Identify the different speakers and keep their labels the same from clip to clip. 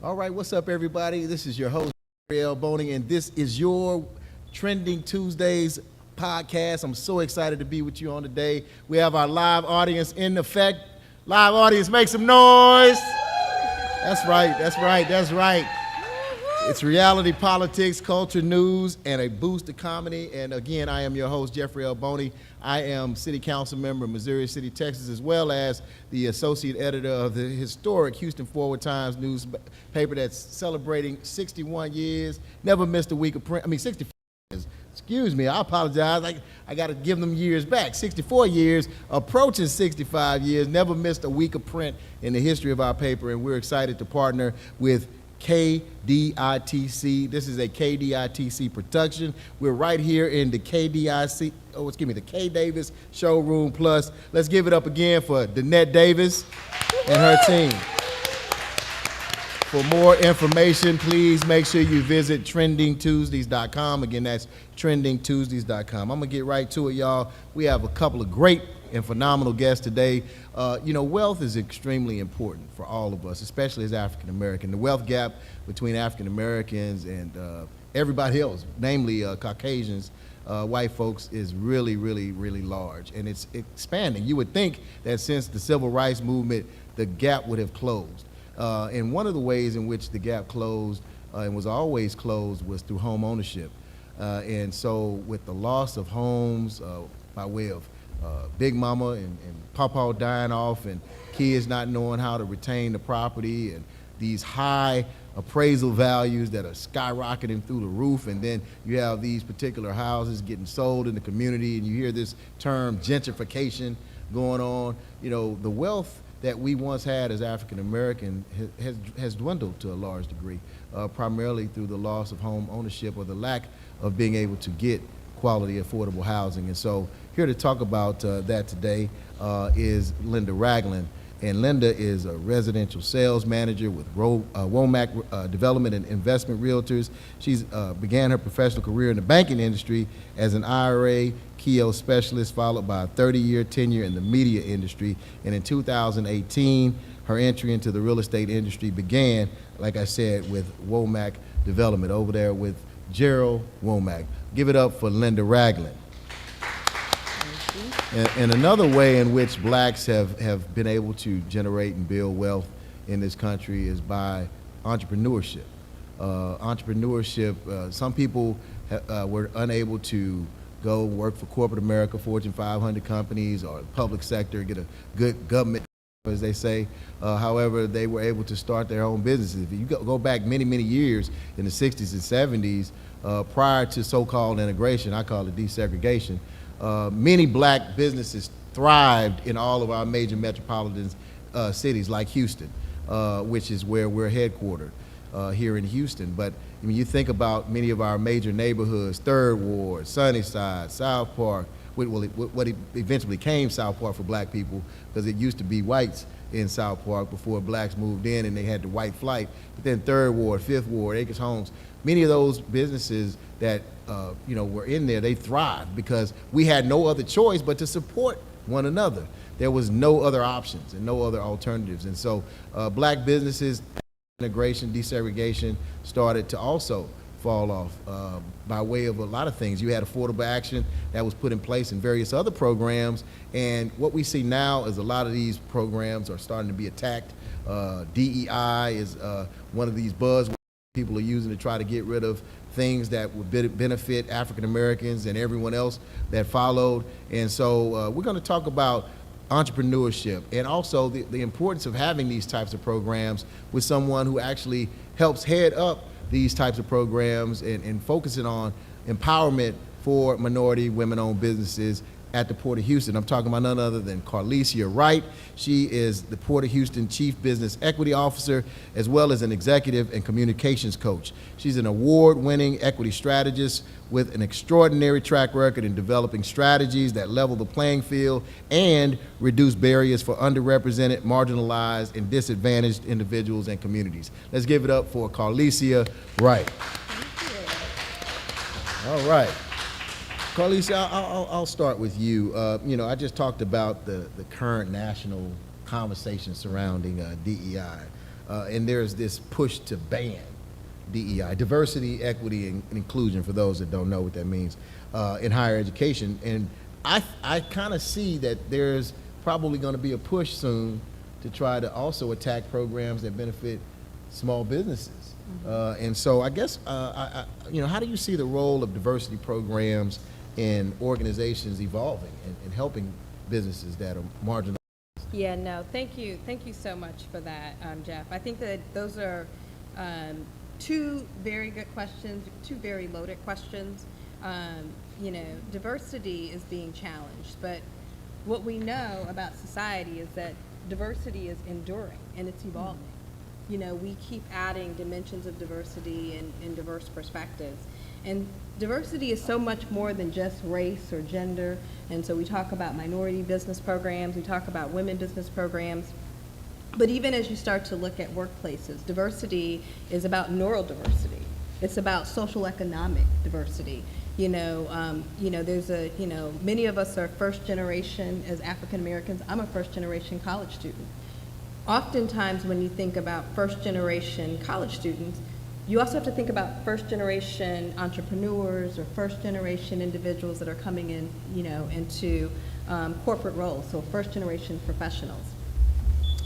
Speaker 1: All right, what's up, everybody? This is your host, Jeffery Boney, and this is your Trending Tuesdays podcast. I'm so excited to be with you on today. We have our live audience in effect. Live audience, make some noise. That's right, that's right, that's right. It's reality, politics, culture, news, and a boost to comedy. And again, I am your host, Jeffery L. Boney. I am City Council member of Missouri City, Texas, as well as the associate editor of the historic Houston Forward Times newspaper that's celebrating 61 years. Never missed a week of print. 64 years. Excuse me, I apologize. I got to give them years back. 64 years, approaching 65 years. Never missed a week of print in the history of our paper, and we're excited to partner with KDITC. This is a KDITC production. We're right here in the the K Davis Showroom Plus. Let's give it up again for Danette Davis and her team. For more information, please make sure you visit trendingtuesdays.com. Again, that's trendingtuesdays.com. I'm gonna get right to it, y'all. We have a couple of great and phenomenal guests today. Wealth is extremely important for all of us, especially as African American. The wealth gap between African Americans and everybody else, namely Caucasians, white folks, is really, really, really large, and it's expanding. You would think that since the civil rights movement, the gap would have closed. And one of the ways in which the gap closed and was always closed was through home ownership. And so with the loss of homes by way of Big Mama and Papa dying off and kids not knowing how to retain the property and these high appraisal values that are skyrocketing through the roof, and then you have these particular houses getting sold in the community, and you hear this term gentrification going on. The wealth that we once had as African American has dwindled to a large degree, primarily through the loss of home ownership or the lack of being able to get quality, affordable housing. And so here to talk about that today is Linda Ragland. And Linda is a residential sales manager with Womack Development and Investment Realtors. She's began her professional career in the banking industry as an IRA KEO specialist, followed by a 30-year tenure in the media industry. And in 2018, her entry into the real estate industry began, like I said, with Womack Development over there with Gerald Womack. Give it up for Linda Ragland. And another way in which blacks have been able to generate and build wealth in this country is by entrepreneurship. Some people were unable to go work for corporate America, Fortune 500 companies, or the public sector, get a good government, as they say. However, they were able to start their own businesses. If you go back many, many years in the 60s and 70s, prior to so-called integration, I call it desegregation, many black businesses thrived in all of our major metropolitan cities like Houston, which is where we're headquartered here in Houston. But when you think about many of our major neighborhoods, Third Ward, Sunnyside, South Park, what eventually became South Park for black people, because it used to be whites in South Park before blacks moved in and they had the white flight. But then Third Ward, Fifth Ward, Acres Homes, many of those businesses that were in there, they thrived because we had no other choice but to support one another. There was no other options and no other alternatives. And so black businesses, integration, desegregation started to also fall off by way of a lot of things. You had affordable action that was put in place in various other programs, and what we see now is a lot of these programs are starting to be attacked. DEI is one of these buzzwords people are using to try to get rid of things that would benefit African Americans and everyone else that followed. And so we're going to talk about entrepreneurship and also the importance of having these types of programs with someone who actually helps head up these types of programs and focusing on empowerment for minority women-owned businesses at the Port of Houston. I'm talking about none other than Carlecia Wright. She is the Port of Houston Chief Business Equity Officer, as well as an executive and communications coach. She's an award-winning equity strategist with an extraordinary track record in developing strategies that level the playing field and reduce barriers for underrepresented, marginalized, and disadvantaged individuals and communities. Let's give it up for Carlecia Wright. All right. Carlecia, I'll start with you. I just talked about the current national conversation surrounding DEI. and there's this push to ban DEI, diversity, equity, and inclusion, for those that don't know what that means, in higher education. And I kind of see that there's probably going to be a push soon to try to also attack programs that benefit small businesses. And so I guess, how do you see the role of diversity programs in organizations evolving and helping businesses that are marginalized?
Speaker 2: Yeah, no, thank you so much for that, Jeff. I think that those are two very good questions, two very loaded questions. Diversity is being challenged, but what we know about society is that diversity is enduring and it's evolving. We keep adding dimensions of diversity and diverse perspectives. And diversity is so much more than just race or gender. And so we talk about minority business programs, we talk about women business programs. But even as you start to look at workplaces, diversity is about neurodiversity. It's about social economic diversity. There's many of us are first generation as African Americans. I'm a first generation college student. Oftentimes when you think about first generation college students, you also have to think about first generation entrepreneurs or first generation individuals that are coming in, into corporate roles, so first generation professionals.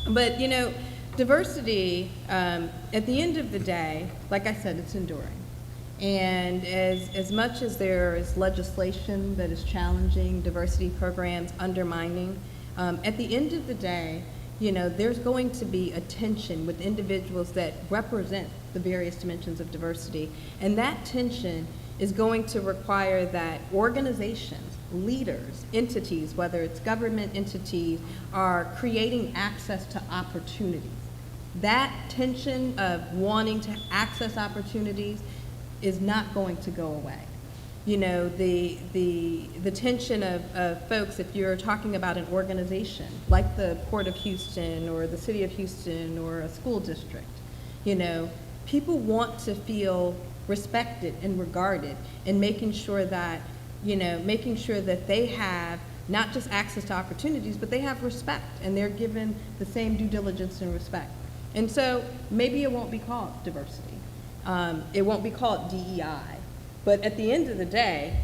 Speaker 2: But, diversity, at the end of the day, like I said, it's enduring. And as much as there is legislation that is challenging diversity programs, undermining, at the end of the day, there's going to be a tension with individuals that represent the various dimensions of diversity. And that tension is going to require that organizations, leaders, entities, whether it's government entities, are creating access to opportunities. That tension of wanting to access opportunities is not going to go away. The tension of folks, if you're talking about an organization like the Port of Houston or the City of Houston or a school district, people want to feel respected and regarded, and making sure that they have not just access to opportunities, but they have respect and they're given the same due diligence and respect. And so maybe it won't be called diversity. It won't be called DEI. But at the end of the day,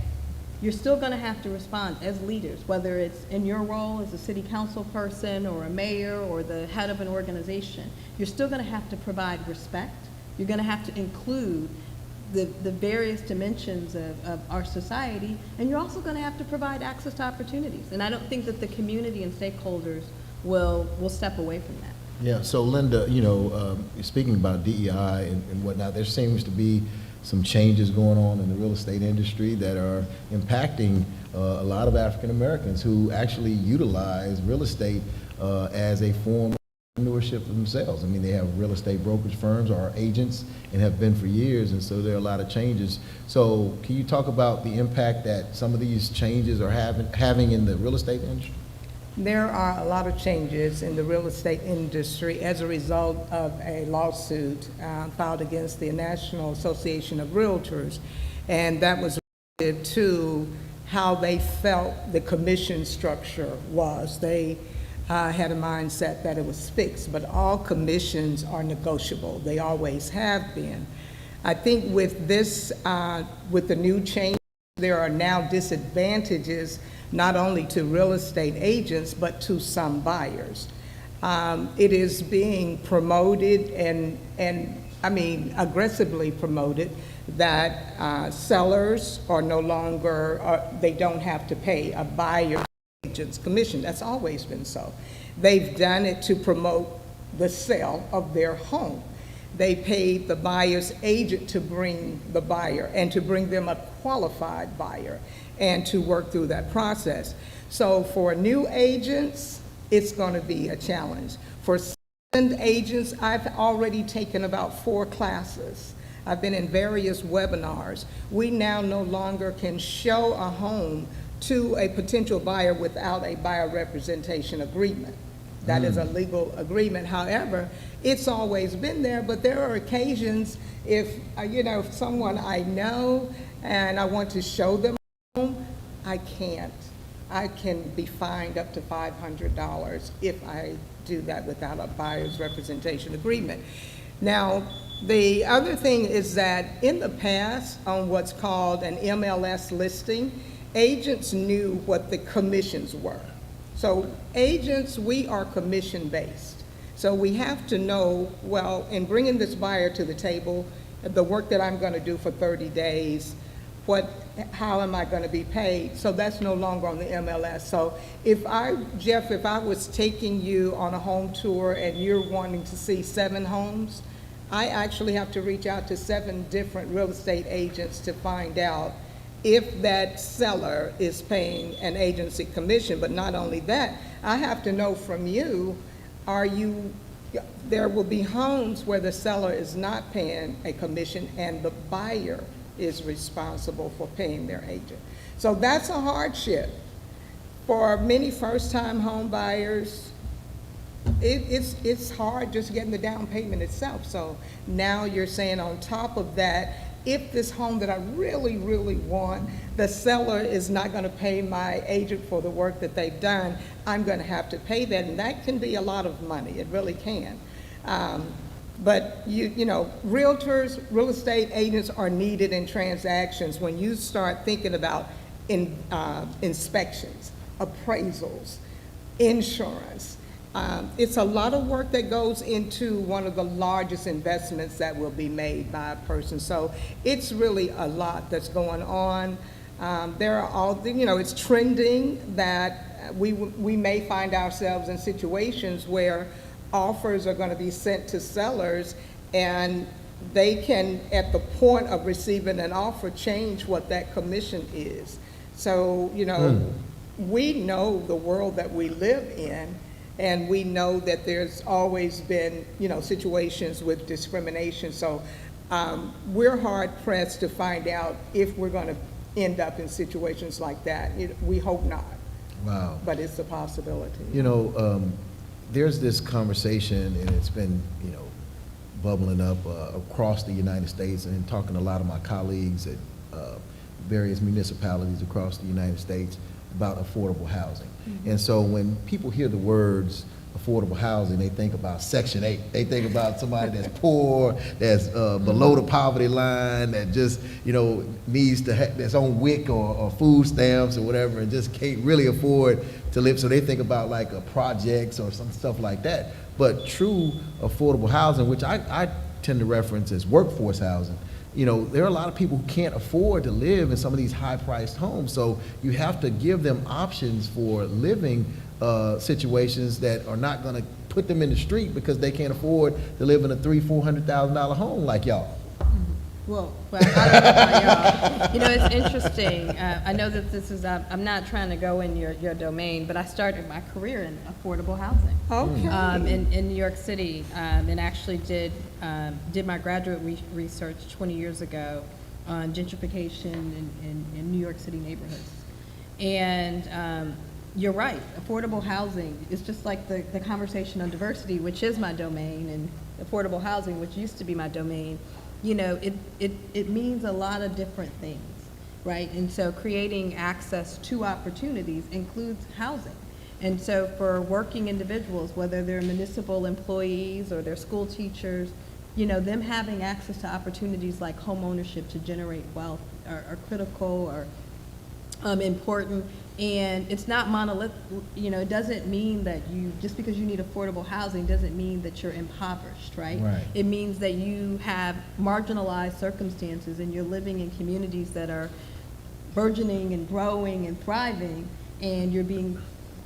Speaker 2: you're still going to have to respond as leaders, whether it's in your role as a city council person or a mayor or the head of an organization. You're still going to have to provide respect. You're going to have to include the various dimensions of our society, and you're also going to have to provide access to opportunities. And I don't think that the community and stakeholders will step away from that.
Speaker 1: Yeah, so Linda, speaking about DEI and whatnot, there seems to be some changes going on in the real estate industry that are impacting a lot of African Americans who actually utilize real estate as a form of entrepreneurship for themselves. I mean, they have real estate brokerage firms or are agents and have been for years, and so there are a lot of changes. So can you talk about the impact that some of these changes are having in the real estate industry?
Speaker 3: There are a lot of changes in the real estate industry as a result of a lawsuit filed against the National Association of Realtors, and that was related to how they felt the commission structure was. They had a mindset that it was fixed, but all commissions are negotiable. They always have been. I think with this, with the new change, there are now disadvantages not only to real estate agents, but to some buyers. It is being promoted and aggressively promoted that sellers are no longer, they don't have to pay a buyer's agent's commission. That's always been so. They've done it to promote the sale of their home. They paid the buyer's agent to bring the buyer and to bring them a qualified buyer and to work through that process. So for new agents, it's going to be a challenge. For seasoned agents, I've already taken about 4 classes. I've been in various webinars. We now no longer can show a home to a potential buyer without a buyer representation agreement. That is a legal agreement. However, it's always been there, but there are occasions if someone I know and I want to show them a home, I can't. I can be fined up to $500 if I do that without a buyer's representation agreement. Now, the other thing is that in the past, on what's called an MLS listing, agents knew what the commissions were. So agents, we are commission-based. So we have to know, well, in bringing this buyer to the table, the work that I'm going to do for 30 days, how am I going to be paid? So that's no longer on the MLS. So Jeff, if I was taking you on a home tour and you're wanting to see 7 homes, I actually have to reach out to 7 different real estate agents to find out if that seller is paying an agency commission. But not only that, I have to know from you, there will be homes where the seller is not paying a commission and the buyer is responsible for paying their agent. So that's a hardship. For many first-time home buyers, it's hard just getting the down payment itself. So now you're saying on top of that, if this home that I really, really want, the seller is not going to pay my agent for the work that they've done, I'm going to have to pay that, and that can be a lot of money. It really can. But you know, realtors, real estate agents are needed in transactions when you start thinking about inspections, appraisals, insurance. It's a lot of work that goes into one of the largest investments that will be made by a person. So it's really a lot that's going on. There are all, you know, it's trending that we may find ourselves in situations where offers are going to be sent to sellers and they can, at the point of receiving an offer, change what that commission is. So, you know, we know the world that we live in, and we know that there's always been, you know, situations with discrimination. So we're hard pressed to find out if we're going to end up in situations like that. We hope not.
Speaker 1: Wow.
Speaker 3: But it's a possibility.
Speaker 1: You know, there's this conversation, and it's been, you know, bubbling up across the United States, and talking to a lot of my colleagues at various municipalities across the United States about affordable housing. And so when people hear the words affordable housing, they think about Section 8. They think about somebody that's poor, that's below the poverty line, that just, you know, needs to have that's on WIC or food stamps or whatever, and just can't really afford to live. So they think about like projects or some stuff like that. But true affordable housing, which I tend to reference as workforce housing, you know, there are a lot of people who can't afford to live in some of these high-priced homes. So you have to give them options for living situations that are not going to put them in the street because they can't afford to live in a $300,000-$400,000 home like y'all.
Speaker 2: Well, I don't know about y'all. You know, it's interesting. I know that this is, I'm not trying to go in your domain, but I started my career in affordable housing.
Speaker 3: Okay.
Speaker 2: In New York City, and actually did my graduate research 20 years ago on gentrification in New York City neighborhoods. And you're right, affordable housing is just like the conversation on diversity, which is my domain, and affordable housing, which used to be my domain. You know, it means a lot of different things, right? And so creating access to opportunities includes housing. And so for working individuals, whether they're municipal employees or they're school teachers, you know, them having access to opportunities like home ownership to generate wealth are critical or important. And it's not monolithic. You know, it doesn't mean that just because you need affordable housing doesn't mean that you're impoverished, right?
Speaker 1: Right.
Speaker 2: It means that you have marginalized circumstances and you're living in communities that are burgeoning and growing and thriving, and you're being,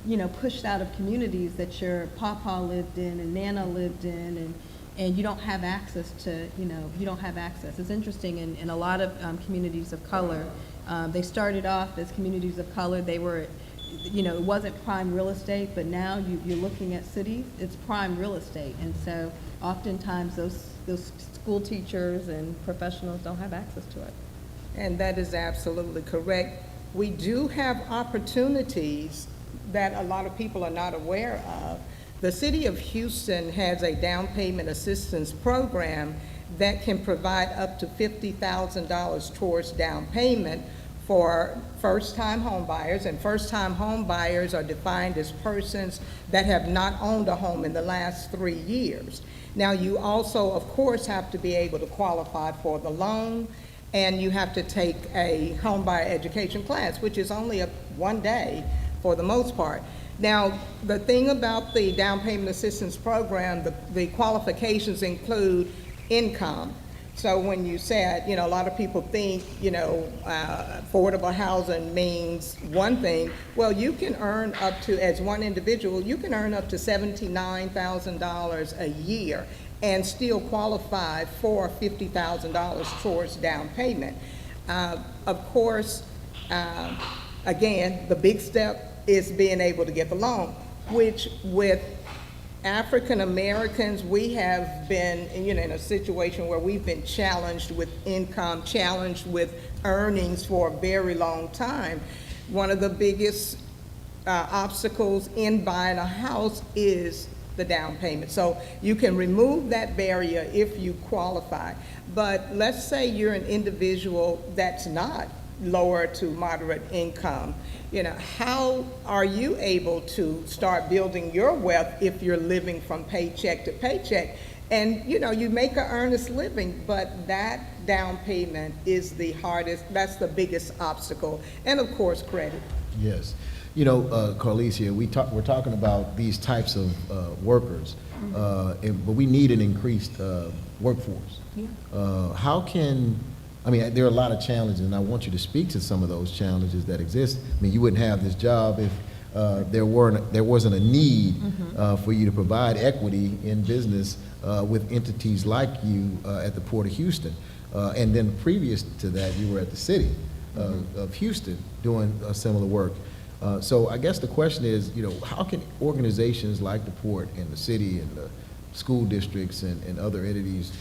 Speaker 2: you know, pushed out of communities that your papa lived in and nana lived in, and you don't have access to, you know, you don't have access. It's interesting in a lot of communities of color. They started off as communities of color. They were, you know, it wasn't prime real estate, but now you're looking at cities, it's prime real estate. And so oftentimes those school teachers and professionals don't have access to it.
Speaker 3: And that is absolutely correct. We do have opportunities that a lot of people are not aware of. The city of Houston has a down payment assistance program that can provide up to $50,000 towards down payment for first-time home buyers, and first-time home buyers are defined as persons that have not owned a home in the last 3 years. Now, you also, of course, have to be able to qualify for the loan, and you have to take a home buyer education class, which is only one day for the most part. Now, the thing about the down payment assistance program, the qualifications include income. So when you said, a lot of people think, affordable housing means one thing. Well, you can earn up to, as one individual, you can earn up to $79,000 a year and still qualify for $50,000 towards down payment. Of course, again, the big step is being able to get the loan, which with African Americans, we have been, in a situation where we've been challenged with income, challenged with earnings for a very long time. One of the biggest obstacles in buying a house is the down payment. So you can remove that barrier if you qualify. But let's say you're an individual that's not lower to moderate income. How are you able to start building your wealth if you're living from paycheck to paycheck? And, you make an earnest living, but that down payment is the hardest, that's the biggest obstacle. And of course, credit.
Speaker 1: Yes. Carlecia, we're talking about these types of workers, but we need an increased workforce.
Speaker 3: Yeah.
Speaker 1: There are a lot of challenges, and I want you to speak to some of those challenges that exist. You wouldn't have this job if there wasn't a need for you to provide equity in business with entities like you at the Port of Houston. And then previous to that, you were at the city of Houston doing similar work. So I guess the question is, how can organizations like the Port and the city and the school districts and other entities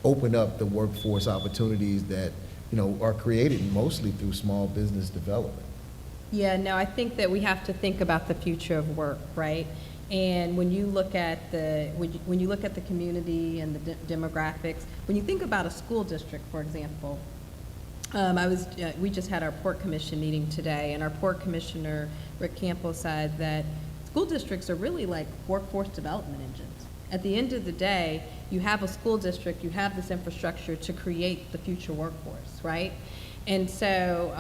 Speaker 1: open up the workforce opportunities that, are created mostly through small business development?
Speaker 2: Yeah, no, I think that we have to think about the future of work, right? And when you look at the community and the demographics, when you think about a school district, for example, we just had our Port Commission meeting today, and our Port Commissioner, Rick Campbell, said that school districts are really like workforce development engines. At the end of the day, you have a school district, you have this infrastructure to create the future workforce, right? And so,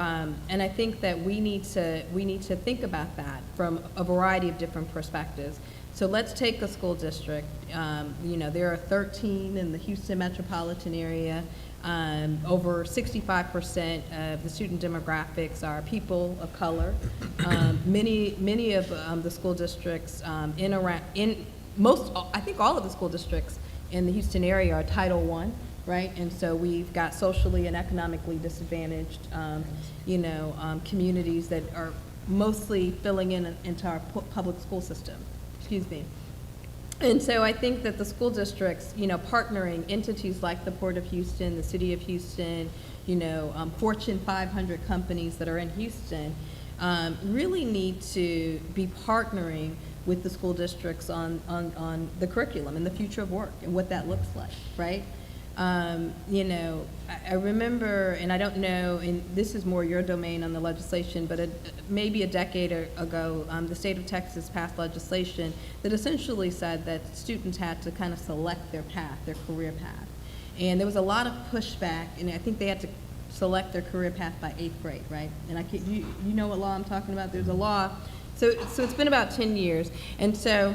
Speaker 2: and I think that we need to think about that from a variety of different perspectives. So let's take a school district. There are 13 in the Houston metropolitan area. Over 65% of the student demographics are people of color. Many of the school districts I think all of the school districts in the Houston area are Title I, right? And so we've got socially and economically disadvantaged, communities that are mostly filling into our public school system. Excuse me. And so I think that the school districts, partnering entities like the Port of Houston, the City of Houston, Fortune 500 companies that are in Houston, really need to be partnering with the school districts on the curriculum and the future of work and what that looks like, right? I remember, and I don't know, and this is more your domain on the legislation, but maybe a decade ago, the state of Texas passed legislation that essentially said that students had to kind of select their path, their career path. And there was a lot of pushback, and I think they had to select their career path by 8th grade, right? And you know what law I'm talking about? There's a law. So it's been about 10 years. And so,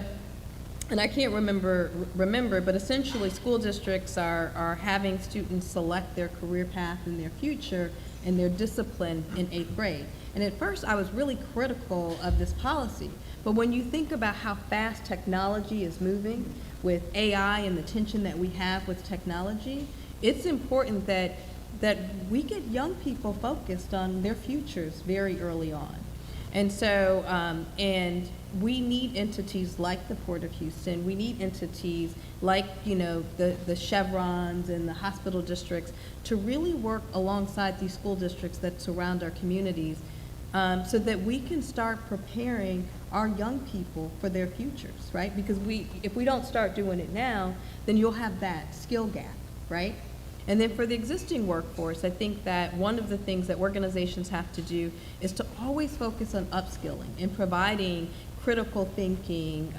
Speaker 2: and I can't remember, but essentially school districts are having students select their career path and their future and their discipline in 8th grade. And at first I was really critical of this policy. But when you think about how fast technology is moving with AI and the tension that we have with technology, it's important that we get young people focused on their futures very early on. And so, and we need entities like the Port of Houston. We need entities like, the Chevrons and the hospital districts to really work alongside these school districts that surround our communities, so that we can start preparing our young people for their futures, right? Because if we don't start doing it now, then you'll have that skill gap, right? And then for the existing workforce, I think that one of the things that organizations have to do is to always focus on upskilling and providing critical thinking,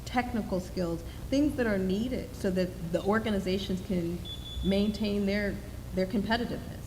Speaker 2: technical skills, things that are needed so that the organizations can maintain their competitiveness.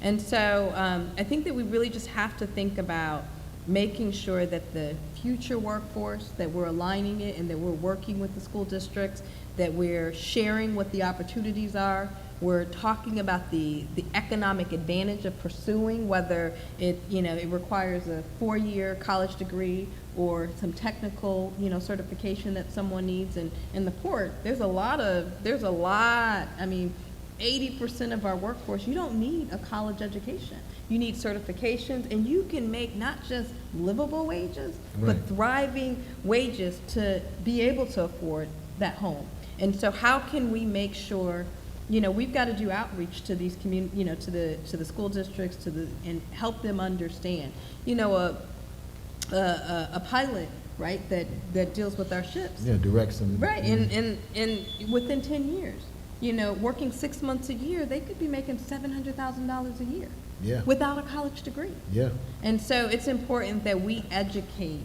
Speaker 2: And so I think that we really just have to think about making sure that the future workforce, that we're aligning it and that we're working with the school districts, that we're sharing what the opportunities are. We're talking about the economic advantage of pursuing, whether it requires a 4-year college degree or some technical, certification that someone needs. And in the port, there's a lot, 80% of our workforce, you don't need a college education. You need certifications, and you can make not just livable wages, but thriving wages to be able to afford that home. And so how can we make sure, we've got to do outreach to these community, to the school districts, and help them understand, a pilot, right, that deals with our ships.
Speaker 1: Yeah, directs them.
Speaker 2: Right, and within 10 years, working 6 months a year, they could be making $700,000 a year.
Speaker 1: Yeah.
Speaker 2: Without a college degree.
Speaker 1: Yeah.
Speaker 2: And so it's important that we educate.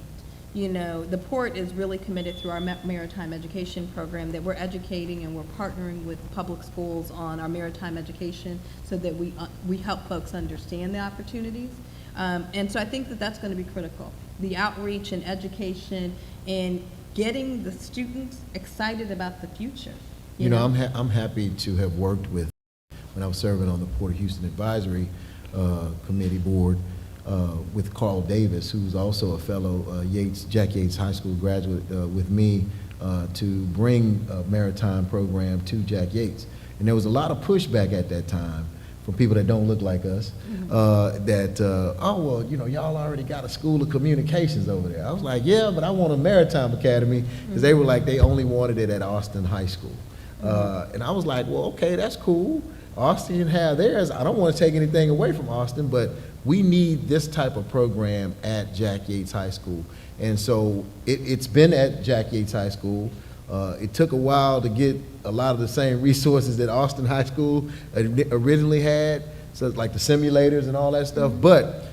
Speaker 2: The port is really committed through our maritime education program that we're educating, and we're partnering with public schools on our maritime education so that we help folks understand the opportunities. And so I think that that's going to be critical. The outreach and education and getting the students excited about the future.
Speaker 1: I'm happy to have worked with, when I was serving on the Port of Houston Advisory Committee Board, with Carl Davis, who's also a fellow Jack Yates High School graduate, with me to bring a maritime program to Jack Yates. And there was a lot of pushback at that time from people that don't look like us, y'all already got a school of communications over there. I was like, yeah, but I want a maritime academy, because they were like, they only wanted it at Austin High School. And I was like, well, okay, that's cool. Austin can have theirs. I don't want to take anything away from Austin, but we need this type of program at Jack Yates High School. And so it's been at Jack Yates High School. It took a while to get a lot of the same resources that Austin High School originally had, so like the simulators and all that stuff, but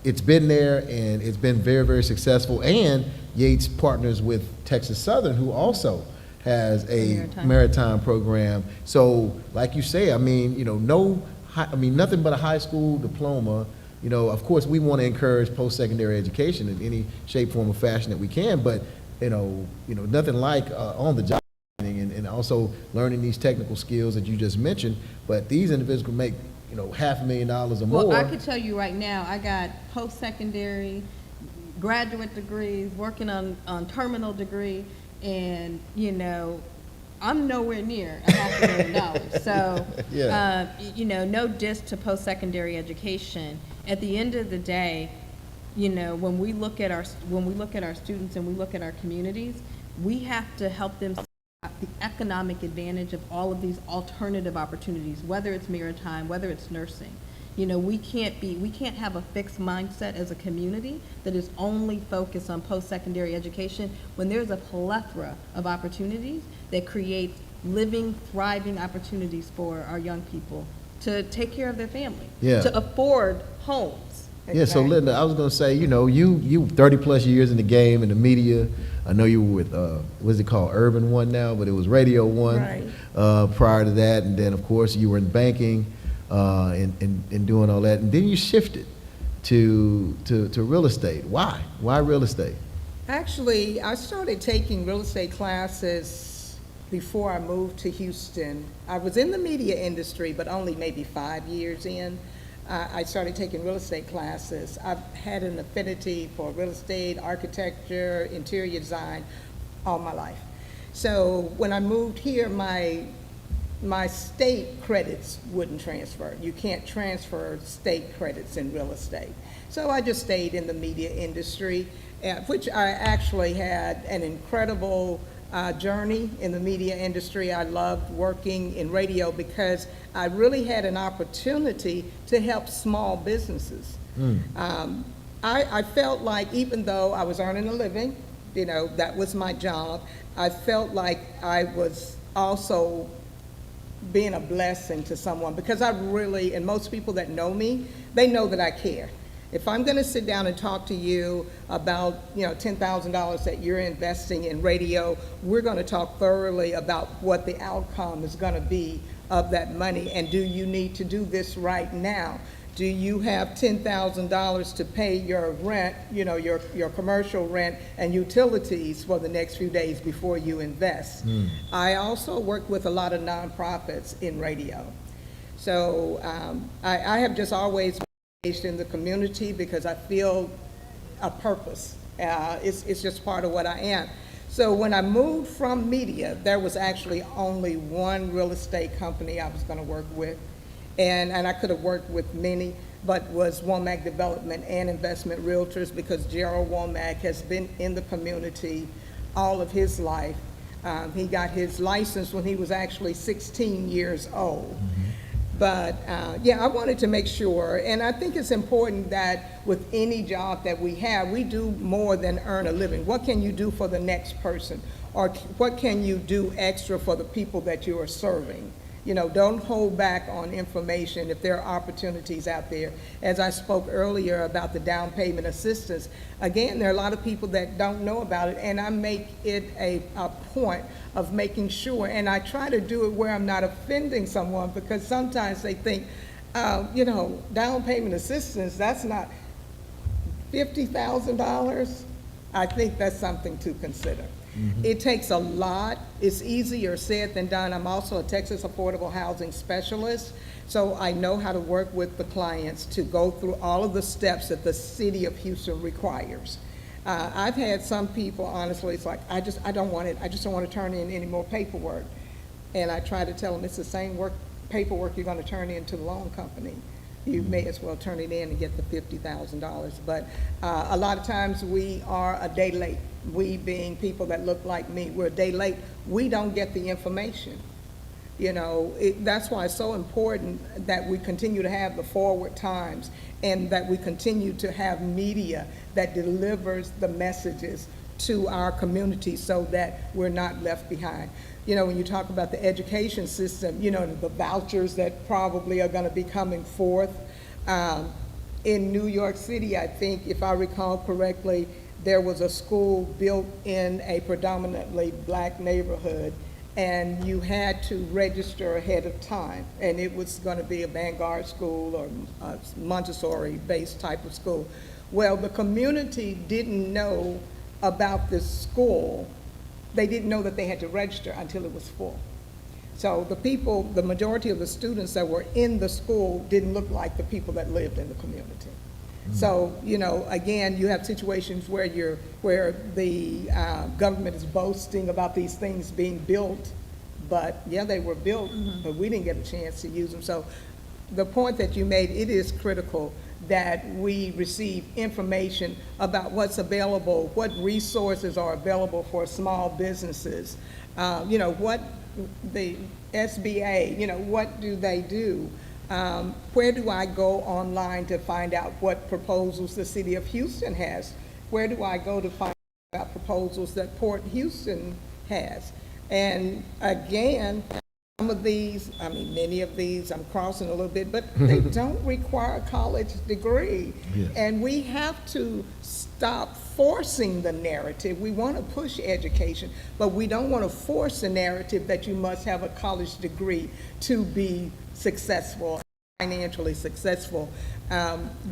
Speaker 1: it's been there, and it's been very, very successful. And Yates partners with Texas Southern, who also has a maritime program. So like you say, nothing but a high school diploma. Of course we want to encourage post-secondary education in any shape, form, or fashion that we can, but nothing like on the job training and also learning these technical skills that you just mentioned. But these individuals can make $500,000 or more.
Speaker 2: Well, I could tell you right now, I got post-secondary, graduate degrees, working on terminal degree, and I'm nowhere near $500,000. So,
Speaker 1: yeah.
Speaker 2: No diss to post-secondary education. At the end of the day, when we look at our students and we look at our communities, we have to help them see the economic advantage of all of these alternative opportunities, whether it's maritime, whether it's nursing. We can't have a fixed mindset as a community that is only focused on post-secondary education when there's a plethora of opportunities that create living, thriving opportunities for our young people to take care of their family, to afford homes.
Speaker 1: Yeah, so Linda, I was going to say, you 30 plus years in the game, in the media. I know you were with, what's it called, Urban One now, but it was Radio One prior to that. And then, of course, you were in banking and doing all that. And then you shifted to real estate. Why? Why real estate?
Speaker 3: Actually, I started taking real estate classes before I moved to Houston. I was in the media industry, but only maybe 5 years in. I started taking real estate classes. I've had an affinity for real estate, architecture, interior design all my life. So when I moved here, my state credits wouldn't transfer. You can't transfer state credits in real estate. So I just stayed in the media industry, which I actually had an incredible journey in the media industry. I loved working in radio because I really had an opportunity to help small businesses. I felt like, even though I was earning a living, that was my job, I felt like I was also being a blessing to someone, because I really, and most people that know me, they know that I care. If I'm gonna sit down and talk to you about, $10,000 that you're investing in radio, we're gonna talk thoroughly about what the outcome is gonna be of that money, and do you need to do this right now? Do you have $10,000 to pay your rent, your commercial rent and utilities for the next few days before you invest? I also work with a lot of nonprofits in radio. So I have just always been engaged in the community because I feel a purpose. It's just part of what I am. So when I moved from media, there was actually only one real estate company I was going to work with. And I could have worked with many, but was Womack Development and Investment Realtors, because Gerald Womack has been in the community all of his life. He got his license when he was actually 16 years old. But yeah, I wanted to make sure, and I think it's important that with any job that we have, we do more than earn a living. What can you do for the next person? Or what can you do extra for the people that you are serving? Don't hold back on information if there are opportunities out there. As I spoke earlier about the down payment assistance, again, there are a lot of people that don't know about it, and I make it a point of making sure, and I try to do it where I'm not offending someone, because sometimes they think, down payment assistance, that's not $50,000. I think that's something to consider. It takes a lot. It's easier said than done. I'm also a Texas Affordable Housing Specialist, so I know how to work with the clients to go through all of the steps that the city of Houston requires. I've had some people, honestly, it's like, I don't want it. I just don't want to turn in any more paperwork. And I try to tell them it's the same paperwork you're going to turn in to the loan company. You may as well turn it in and get the $50,000. But a lot of times we are a day late. We being people that look like me, we're a day late. We don't get the information. That's why it's so important that we continue to have the forward times, and that we continue to have media that delivers the messages to our community so that we're not left behind. When you talk about the education system, the vouchers that probably are going to be coming forth. In New York City, I think, if I recall correctly, there was a school built in a predominantly black neighborhood, and you had to register ahead of time, and it was going to be a Vanguard school or a Montessori-based type of school. Well, the community didn't know about this school. They didn't know that they had to register until it was full. So the majority of the students that were in the school didn't look like the people that lived in the community. So, again, you have situations where the government is boasting about these things being built, but yeah, they were built, but we didn't get a chance to use them. So the point that you made, it is critical that we receive information about what's available, what resources are available for small businesses, what the SBA, what do they do? Where do I go online to find out what proposals the city of Houston has? Where do I go to find out about proposals that Port Houston has? And again, some of these, many of these, I'm crossing a little bit, but they don't require a college degree.
Speaker 1: Yes.
Speaker 3: And we have to stop forcing the narrative. We want to push education, but we don't want to force the narrative that you must have a college degree to be successful, financially successful.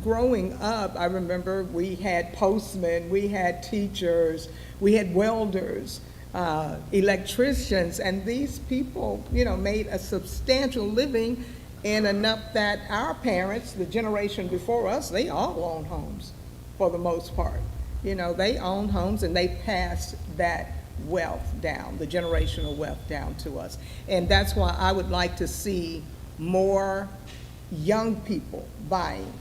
Speaker 3: Growing up, I remember we had postmen, we had teachers, we had welders, electricians, and these people, made a substantial living, and enough that our parents, the generation before us, they all owned homes for the most part. They owned homes, and they passed that wealth down, the generational wealth down to us. And that's why I would like to see more young people buying.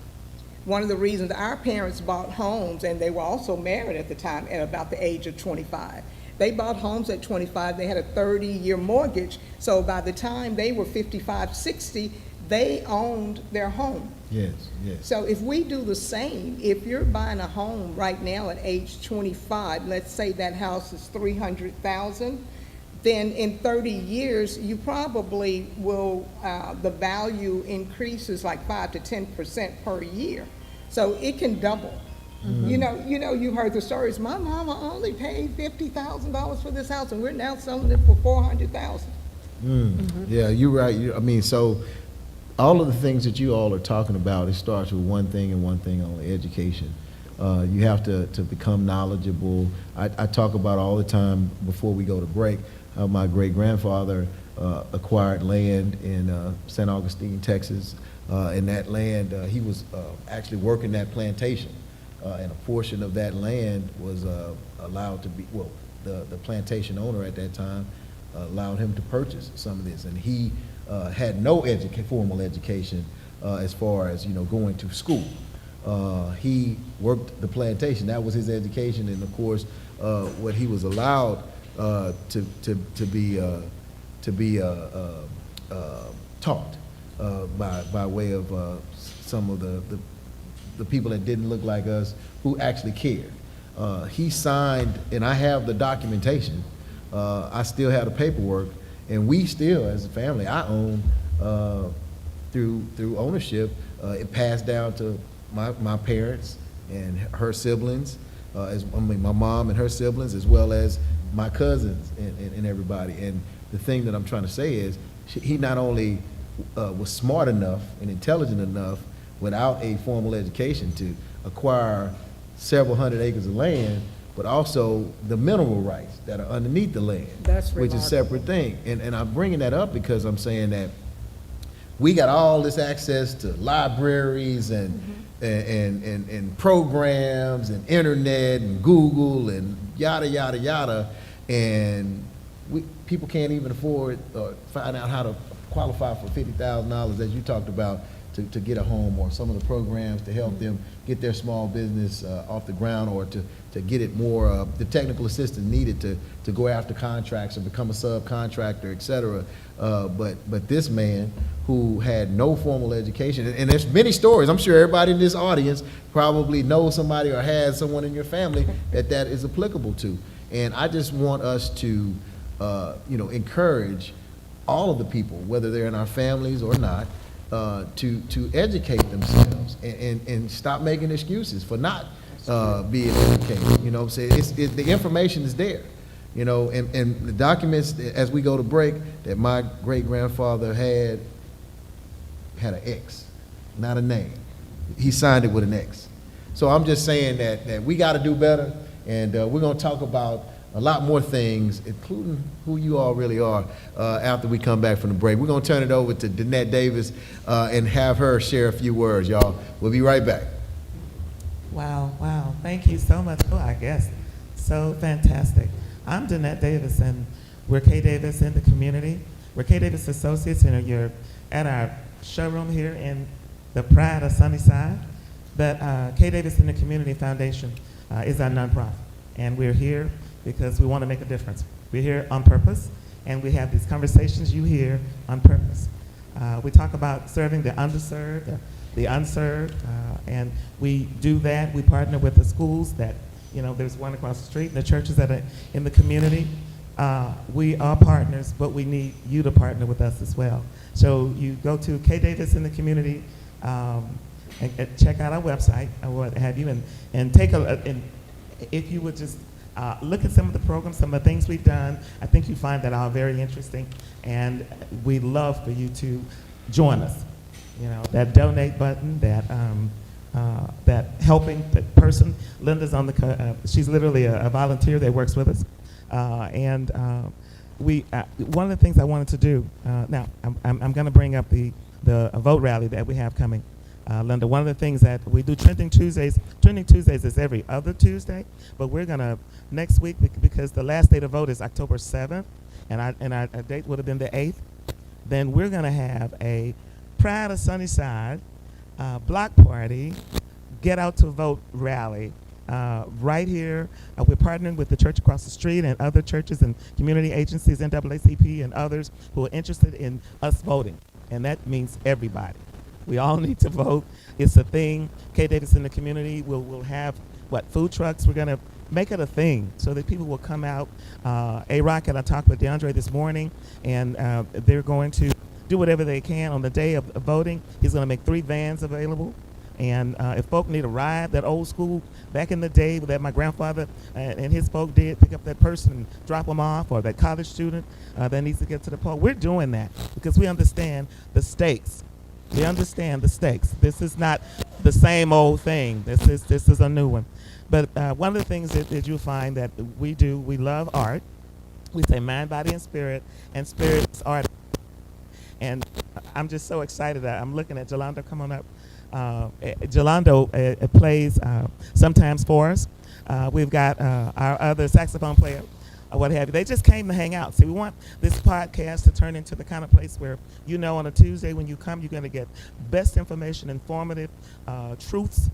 Speaker 3: One of the reasons our parents bought homes, and they were also married at the time at about the age of 25. They bought homes at 25, they had a 30-year mortgage, so by the time they were 55, 60, they owned their home.
Speaker 1: Yes, yes.
Speaker 3: So if we do the same, if you're buying a home right now at age 25, let's say that house is $300,000, then in 30 years, you probably will, the value increases like 5 to 10% per year. So it can double. You know, you heard the stories. My mama only paid $50,000 for this house, and we're now selling it for $400,000.
Speaker 1: Yeah, you're right. I mean, so all of the things that you all are talking about, it starts with one thing and one thing only: education. You have to become knowledgeable. I talk about all the time before we go to break how my great-grandfather acquired land in St. Augustine, Texas. And that land, he was actually working that plantation. And a portion of that land was allowed to be, well, the plantation owner at that time allowed him to purchase some of this. And he had no formal education as far as, going to school. He worked the plantation. That was his education. And of course, what he was allowed to be taught by way of some of the people that didn't look like us who actually cared. He signed, and I have the documentation. I still have the paperwork, and we still, as a family, I own through ownership. It passed down to my parents and her siblings, my mom and her siblings, as well as my cousins and everybody. And the thing that I'm trying to say is, he not only was smart enough and intelligent enough without a formal education to acquire several hundred acres of land, but also the mineral rights that are underneath the land, which is a separate thing. And I'm bringing that up because I'm saying that we got all this access to libraries and programs and internet and Google and yada, yada, yada, and people can't even afford or find out how to qualify for $50,000 as you talked about to get a home, or some of the programs to help them get their small business off the ground, or to get it more, the technical assistance needed to go after contracts or become a subcontractor, et cetera. But this man who had no formal education, and there's many stories, I'm sure everybody in this audience probably knows somebody or has someone in your family that is applicable to. And I just want us to, encourage all of the people, whether they're in our families or not, to educate themselves and stop making excuses for not being educated. You know what I'm saying? The information is there. And the documents, as we go to break, that my great-grandfather had an X, not a name. He signed it with an X. So I'm just saying that we got to do better, and we're going to talk about a lot more things, including who you all really are, after we come back from the break. We're going to turn it over to Danette Davis and have her share a few words, y'all. We'll be right back.
Speaker 4: Wow. Thank you so much. Oh, I guess. So fantastic. I'm Danette Davis, and we're K. Davis in the community. We're K. Davis Associates, and you're at our showroom here in the pride of Sunnyside. But K. Davis in the Community Foundation is our nonprofit, and we're here because we want to make a difference. We're here on purpose, and we have these conversations you hear on purpose. We talk about serving the underserved, the unserved, and we do that. We partner with the schools that, there's one across the street, and the churches that are in the community. We are partners, but we need you to partner with us as well. So you go to K. Davis in the Community and check out our website, or what have you, and take and if you would just look at some of the programs, some of the things we've done. I think you find that are very interesting, and we'd love for you to join us. That donate button, that helping the person. Linda's on she's literally a volunteer that works with us, and we one of the things I wanted to do. Now I'm going to bring up the vote rally that we have coming. Linda, one of the things that we do, Trending Tuesdays is every other Tuesday, but we're going to, next week, because the last day to vote is October 7th, and our date would have been the 8th, then we're going to have a Pride of Sunnyside block party, get out to vote rally right here. We're partnering with the church across the street and other churches and community agencies, NAACP and others who are interested in us voting, and that means everybody. We all need to vote. It's a thing. K. Davis in the Community will have food trucks. We're going to make it a thing so that people will come out. A-Rock, and I talked with DeAndre this morning, and they're going to do whatever they can on the day of voting. He's going to make 3 vans available. And if folk need a ride, that old school, back in the day that my grandfather and his folk did, pick up that person and drop them off, or that college student that needs to get to the poll. We're doing that because we understand the stakes. We understand the stakes. This is not the same old thing. This is a new one. But one of the things that you'll find that we do, we love art. We say mind, body, and spirit is art. And I'm just so excited that I'm looking at Jolando. Come on up. Jolando plays sometimes for us. We've got our other saxophone player, what have you. They just came to hang out. See, we want this podcast to turn into the kind of place where, on a Tuesday when you come, you're going to get best information, informative truths,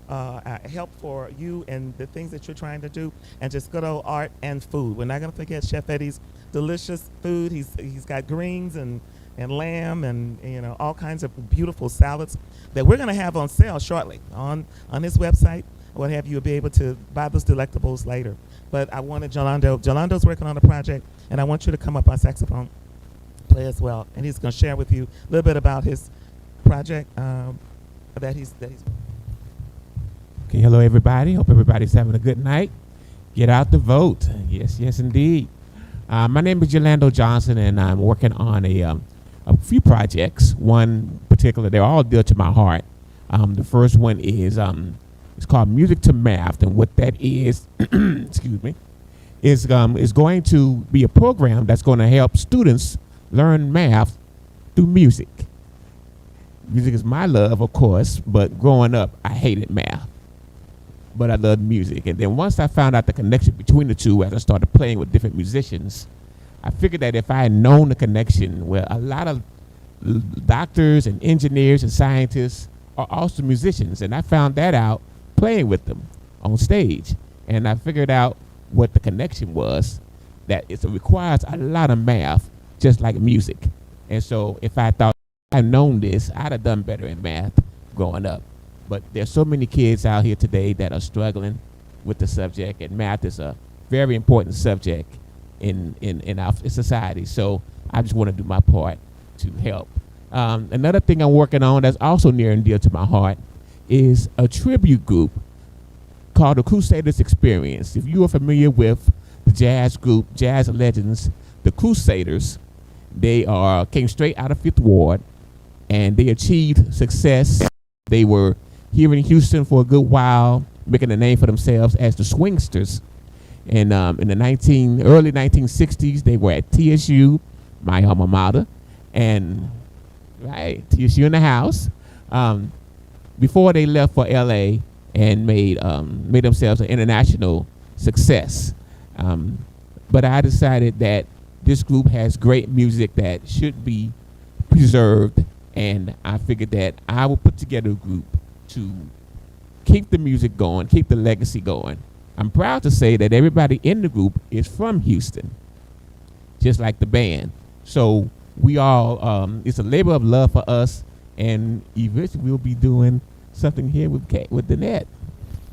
Speaker 4: help for you and the things that you're trying to do, and just good old art and food. We're not going to forget Chef Eddie's delicious food. He's got greens and lamb and all kinds of beautiful salads that we're going to have on sale shortly on his website. What have you, will be able to buy those delectables later. But I wanted Jolando's working on a project, and I want you to come up on saxophone, play as well, and he's going to share with you a little bit about his project that he's.
Speaker 5: Okay, hello everybody. Hope everybody's having a good night. Get out the vote. Yes, indeed. My name is Yolando Johnson, and I'm working on a few projects. One particular, they're all dear to my heart. The first one is it's called Music to Math, and what that is, excuse me, is going to be a program that's going to help students learn math through music. Music is my love, of course, but growing up, I hated math. But I loved music. And then once I found out the connection between the two, as I started playing with different musicians, I figured that if I had known the connection where a lot of doctors and engineers and scientists are also musicians, and I found that out playing with them on stage. And I figured out what the connection was, that it requires a lot of math, just like music. And so if I thought I'd known this, I'd have done better in math growing up. But there's so many kids out here today that are struggling with the subject, and math is a very important subject in our society. So I just want to do my part to help. Another thing I'm working on that's also near and dear to my heart is a tribute group called the Crusaders Experience. If you are familiar with the jazz group, jazz legends, the Crusaders, they came straight out of Fifth Ward, and they achieved success. They were here in Houston for a good while, making a name for themselves as the Swingsters. And in the early 1960s, they were at TSU, my alma mater, and TSU in the house. Before they left for LA and made themselves an international success. But I decided that this group has great music that should be preserved, and I figured that I would put together a group to keep the music going, keep the legacy going. I'm proud to say that everybody in the group is from Houston, just like the band. So we all, it's a labor of love for us, and eventually we'll be doing something here with Danette.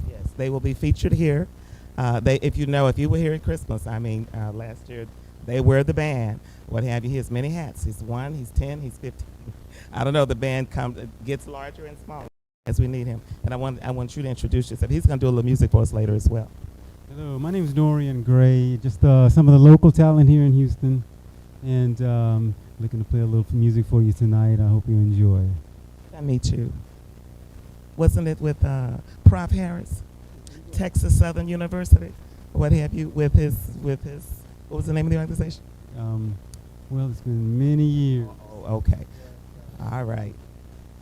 Speaker 4: Yes, they will be featured here. If you were here at Christmas, last year, they were the band. What have you? He has many hats. He's 1, he's 10, he's 15. I don't know. The band gets larger and smaller as we need him. And I want you to introduce yourself. He's going to do a little music for us later as well.
Speaker 6: Hello, my name is Dorian Gray. Just some of the local talent here in Houston, and looking to play a little music for you tonight. I hope you enjoy.
Speaker 4: Me too. Wasn't it with Prof. Harris, Texas Southern University? What have you with his? What was the name of the organization?
Speaker 6: Well, it's been many years.
Speaker 4: Oh, okay. All right.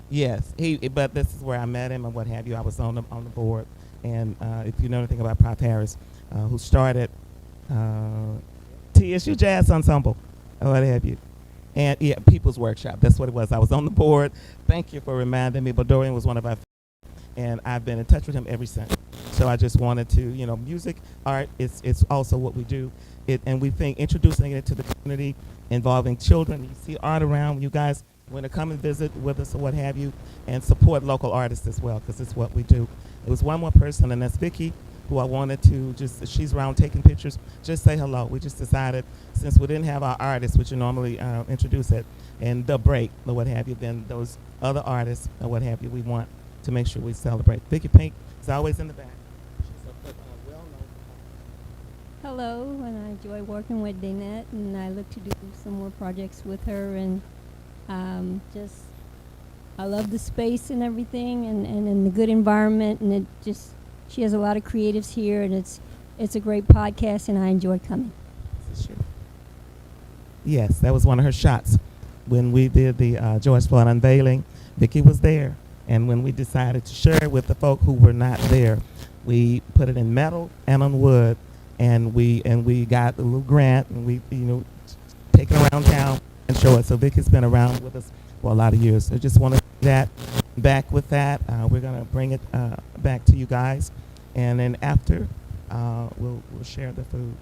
Speaker 4: Yes, but this is where I met him and what have you. I was on the board, and if you know anything about Prof. Harris, who started TSU Jazz Ensemble, what have you, and People's Workshop. That's what it was. I was on the board. Thank you for reminding me. But Dorian was one of our, and I've been in touch with him ever since. So I just wanted to, music, art. It's also what we do. And we think introducing it to the community, involving children. You see art around. You guys want to come and visit with us or what have you, and support local artists as well, because it's what we do. It was one more person, and that's Vicki, who I wanted to just, she's around taking pictures, just say hello. We just decided, since we didn't have our artists, which you normally introduce it, and the break or what have you, then those other artists or what have you, we want to make sure we celebrate. Vicky Pink is always in the back. She's a well-known.
Speaker 7: Hello, and I enjoy working with Danette, and I look to do some more projects with her, and just I love the space and everything, and the good environment, and it just, she has a lot of creatives here, and it's a great podcast, and I enjoy coming.
Speaker 4: Yes, that was one of her shots. When we did the George Floyd unveiling, Vicky was there, and when we decided to share it with the folk who were not there, we put it in metal and on wood, and we got a little grant, and we take it around town and show it. So Vicky's been around with us for a lot of years. So just want to that back with that. We're gonna bring it back to you guys, and then after we'll share the food.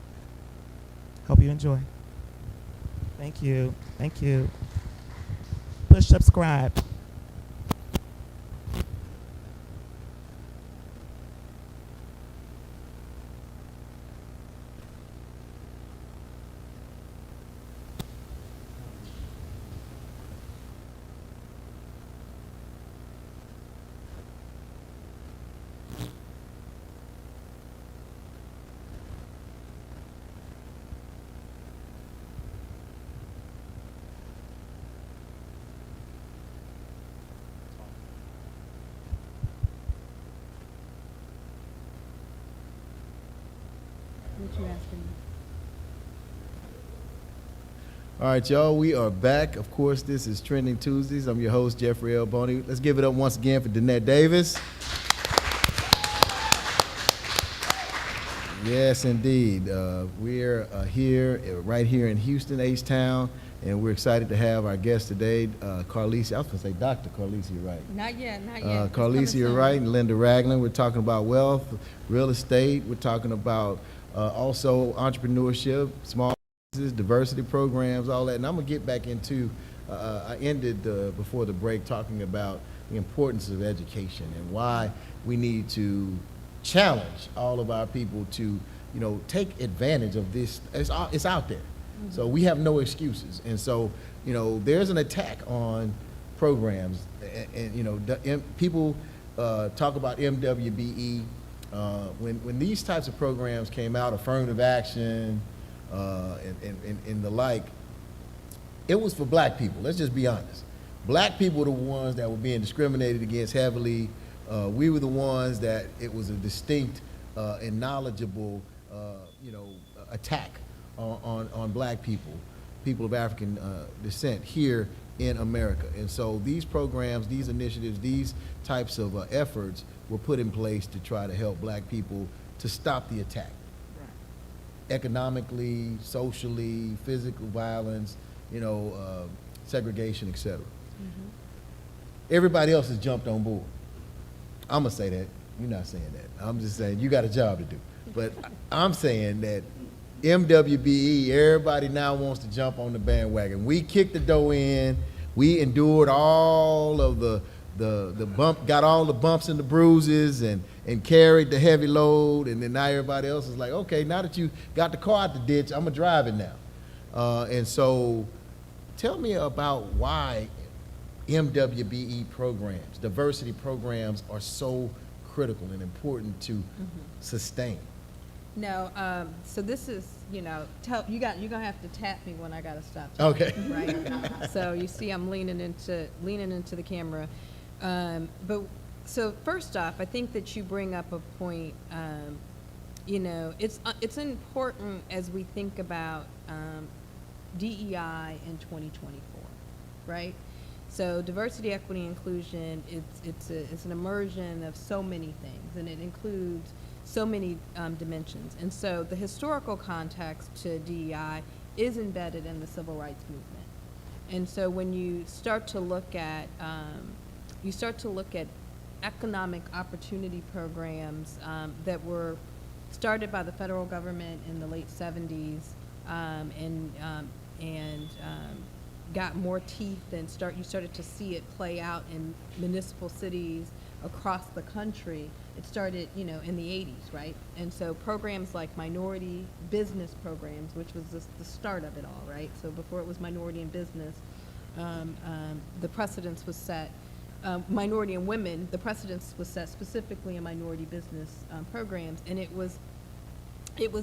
Speaker 4: Hope you enjoy. Thank you. Thank you. Push subscribe.
Speaker 2: What you asking me?
Speaker 1: All right, y'all, we are back. Of course, this is Trending Tuesdays. I'm your host, Jeffrey L. Boney. Let's give it up once again for Danette Davis. Yes, indeed. We're right here in Houston, H-Town, and we're excited to have our guest today, Carlecia. I was going to say Dr. Carlecia Wright.
Speaker 2: Not yet, not yet. It's coming
Speaker 1: Carlecia
Speaker 2: soon.
Speaker 1: Wright and Linda Ragland. We're talking about wealth, real estate. We're talking about also entrepreneurship, small businesses, diversity programs, all that. And I'm going to get back into, I ended before the break talking about the importance of education and why we need to challenge all of our people to, take advantage of this. It's out there. Mm-hmm. So we have no excuses. And so, there's an attack on programs. And people talk about MWBE. When these types of programs came out, affirmative action and the like, it was for black people. Let's just be honest. Black people were the ones that were being discriminated against heavily. We were the ones that it was a distinct and knowledgeable, attack on black people of African descent here in America. And so these programs, these initiatives, these types of efforts were put in place to try to help black people to stop the attack. Right. Economically, socially, physical violence, segregation, etc. Mm-hmm. Everybody else has jumped on board. I'm gonna say that. You're not saying that. I'm just saying you got a job to do. But I'm saying that MWBE, everybody now wants to jump on the bandwagon. We kicked the door in. We endured all of the bump, got all the bumps and the bruises and carried the heavy load. And then now everybody else is like, okay, now that you got the car out the ditch, I'm gonna drive it now. And so tell me about why MWBE programs, diversity programs, are so critical and important to sustain.
Speaker 2: No, so this is, you're gonna have to tap me when I gotta stop.
Speaker 1: Okay.
Speaker 2: Right. So you see, I'm leaning into the camera. But so first off, I think that you bring up a point. It's important as we think about DEI in 2024, right? So diversity, equity, inclusion, it's an immersion of so many things, and it includes so many dimensions. And so the historical context to DEI is embedded in the civil rights movement. And so when you start to look at economic opportunity programs that were started by the federal government in the late 70s and got more teeth and you started to see it play out in municipal cities across the country, it started, in the 80s, right? And so programs like minority business programs, which was the start of it all, right? So before it was minority in business, the precedence was set, minority and women, the precedence was set specifically in minority business programs, and it was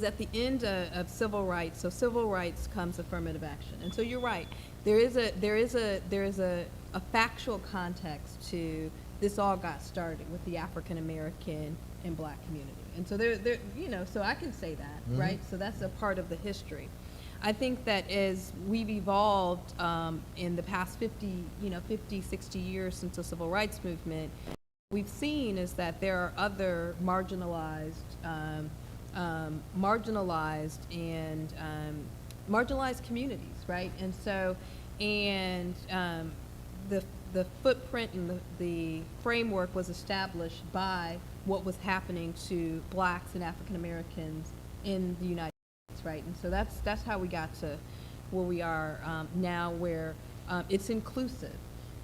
Speaker 2: at the end of civil rights. So civil rights comes affirmative action, and so you're right. There is a factual context to this. All got started with the African American and Black community, and so so I can say that, right? So that's a part of the history. I think that as we've evolved in the past 50, 60 years since the civil rights movement, we've seen is that there are other marginalized communities, right? And so, the footprint and the framework was established by what was happening to Blacks and African Americans in the United States, right? And so that's how we got to where we are now, where it's inclusive,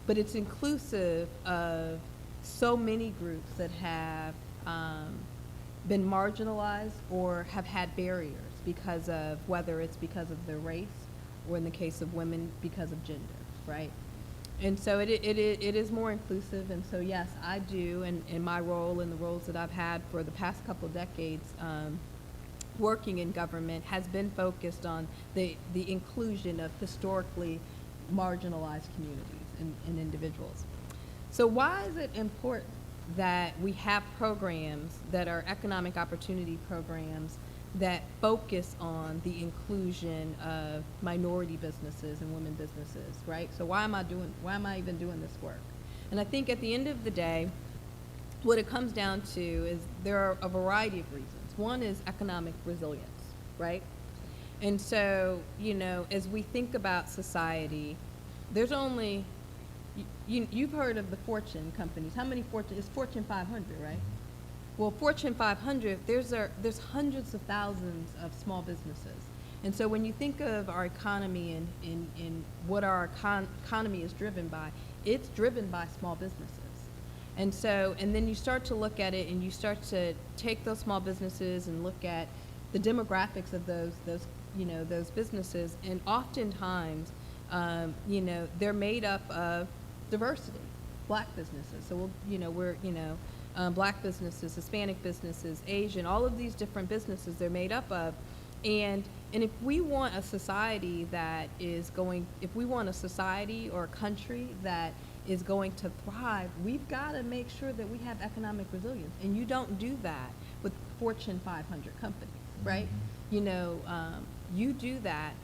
Speaker 2: but it's inclusive of so many groups that have been marginalized or have had barriers because of, whether it's because of their race or in the case of women because of gender, right? And so it is more inclusive. And so yes, I do, and in my role and the roles that I've had for the past couple of decades working in government has been focused on the inclusion of historically marginalized communities and individuals. So why is it important that we have programs that are economic opportunity programs that focus on the inclusion of minority businesses and women businesses, right? So why am I even doing this work? And I think at the end of the day, what it comes down to is there are a variety of reasons. One is economic resilience, right? And so, as we think about society, there's only, you've heard of the Fortune companies. How many it's Fortune 500, right? Well, Fortune 500, there's hundreds of thousands of small businesses. And so when you think of our economy and what our economy is driven by, it's driven by small businesses. And so, and then you start to look at it and you start to take those small businesses and look at the demographics of those businesses, and oftentimes, they're made up of diversity, Black businesses. So Black businesses, Hispanic businesses, Asian, all of these different businesses they're made up of. And if we want a society if we want a society or a country that is going to thrive, we've got to make sure that we have economic resilience. And you don't do that with Fortune 500 companies, right? You do that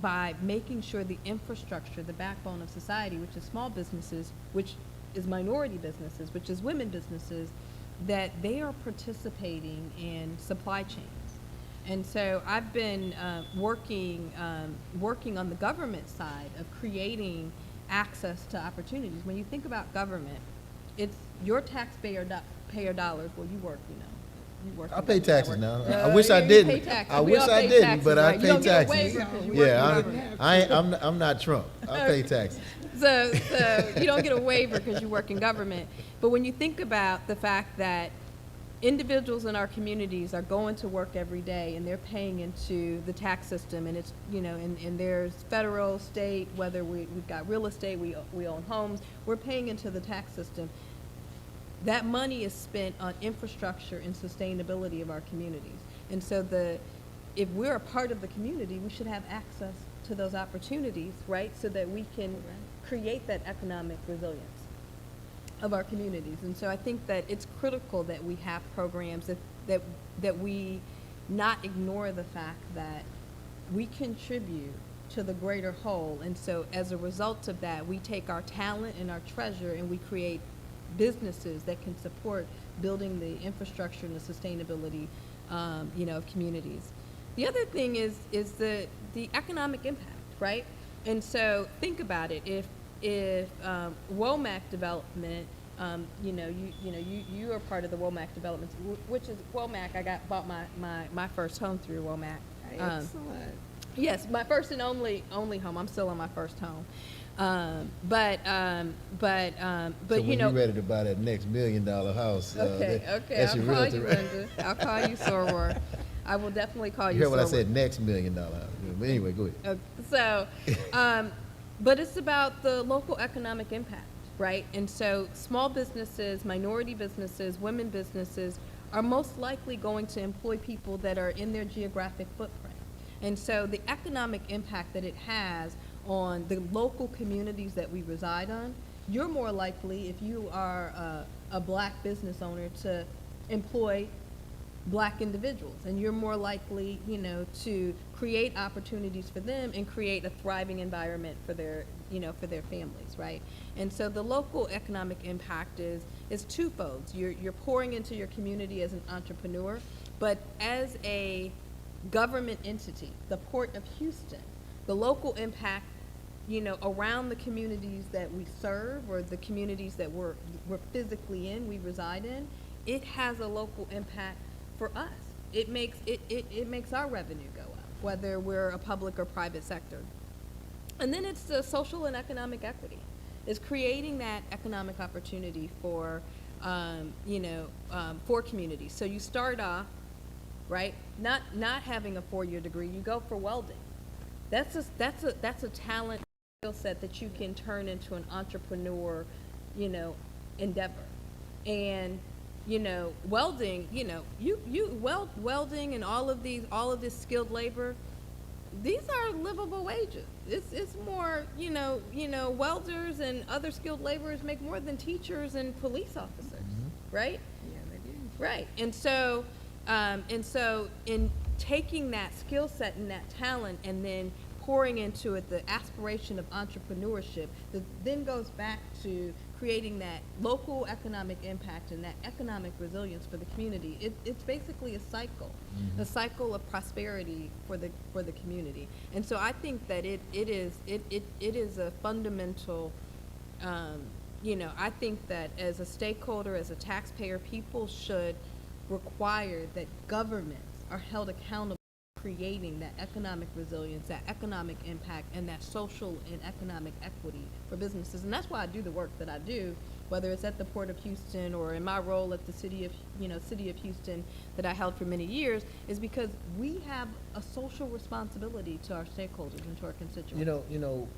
Speaker 2: by making sure the infrastructure, the backbone of society, which is small businesses, which is minority businesses, which is women businesses, that they are participating in supply chains. And so I've been working on the government side of creating access to opportunities. When you think about government, it's your taxpayer dollars. Well, you work, you work.
Speaker 1: I pay taxes now. I
Speaker 2: You
Speaker 1: wish I
Speaker 2: pay
Speaker 1: didn't.
Speaker 2: taxes.
Speaker 1: I
Speaker 2: We
Speaker 1: wish
Speaker 2: all
Speaker 1: I
Speaker 2: pay
Speaker 1: didn't,
Speaker 2: taxes,
Speaker 1: but
Speaker 2: right?
Speaker 1: I
Speaker 2: You
Speaker 1: pay
Speaker 2: don't get a
Speaker 1: taxes.
Speaker 2: waiver 'cause you work in
Speaker 1: Yeah,
Speaker 2: government.
Speaker 1: I'm not Trump. I pay taxes.
Speaker 2: So you don't get a waiver because you work in government. But when you think about the fact that individuals in our communities are going to work every day and they're paying into the tax system, and it's, and there's federal, state, whether we've got real estate, we own homes, we're paying into the tax system. That money is spent on infrastructure and sustainability of our communities. And so if we're a part of the community, we should have access to those opportunities, right? So that we can create that economic resilience of our communities. And so I think that it's critical that we have programs that we not ignore the fact that we contribute to the greater whole. And so as a result of that, we take our talent and our treasure and we create businesses that can support building the infrastructure and the sustainability of communities. The other thing is the economic impact, right? And so think about it. If Womack Development, you are part of the Womack Development, which is Womack. I bought my first home through Womack.
Speaker 3: Excellent.
Speaker 2: Yes, my first and only home. I'm still on my first home. But
Speaker 1: So
Speaker 2: you
Speaker 1: when
Speaker 2: know.
Speaker 1: you ready to buy that next $1 million house,
Speaker 2: Okay,
Speaker 1: that's
Speaker 2: I'll
Speaker 1: your
Speaker 2: call
Speaker 1: realtor,
Speaker 2: you,
Speaker 1: right?
Speaker 2: Linda. I'll call you, Soror. I will definitely call
Speaker 1: You
Speaker 2: you,
Speaker 1: heard what I
Speaker 2: Soror.
Speaker 1: said, next $1 million house. But anyway, go ahead.
Speaker 2: So, but it's about the local economic impact, right? And so small businesses, minority businesses, women businesses are most likely going to employ people that are in their geographic footprint. And so the economic impact that it has on the local communities that we reside on, you're more likely, if you are a black business owner, to employ black individuals, and you're more likely, you know, to create opportunities for them and create a thriving environment for their, you know, for their families, right? And so the local economic impact is twofold. You're pouring into your community as an entrepreneur, but as a government entity, the Port of Houston, the local impact, you know, around the communities that we serve, or the communities that we're physically in, we reside in, it has a local impact for us. It makes our revenue go up, whether we're a public or private sector. And then it's the social and economic equity. It's creating that economic opportunity for, for communities. So you start off, right, not having a 4-year degree, you go for welding. That's a talent, skill set that you can turn into an entrepreneur, you know, endeavor. And you know, welding, you know, welding and all of this skilled labor, these are livable wages. It's more, you know, welders and other skilled laborers make more than teachers and police officers, right?
Speaker 3: Yeah, they do.
Speaker 2: Right. And so in taking that skill set and that talent and then pouring into it the aspiration of entrepreneurship, that then goes back to creating that local economic impact and that economic resilience for the community. It's basically a cycle, a cycle of prosperity for the community. And so I think that it is a fundamental, I think that as a stakeholder, as a taxpayer, people should require that governments are held accountable for creating that economic resilience, that economic impact, and that social and economic equity for businesses. And that's why I do the work that I do, whether it's at the Port of Houston or in my role at the City of Houston that I held for many years, is because we have a social responsibility to our stakeholders and to our constituents.
Speaker 1: You know,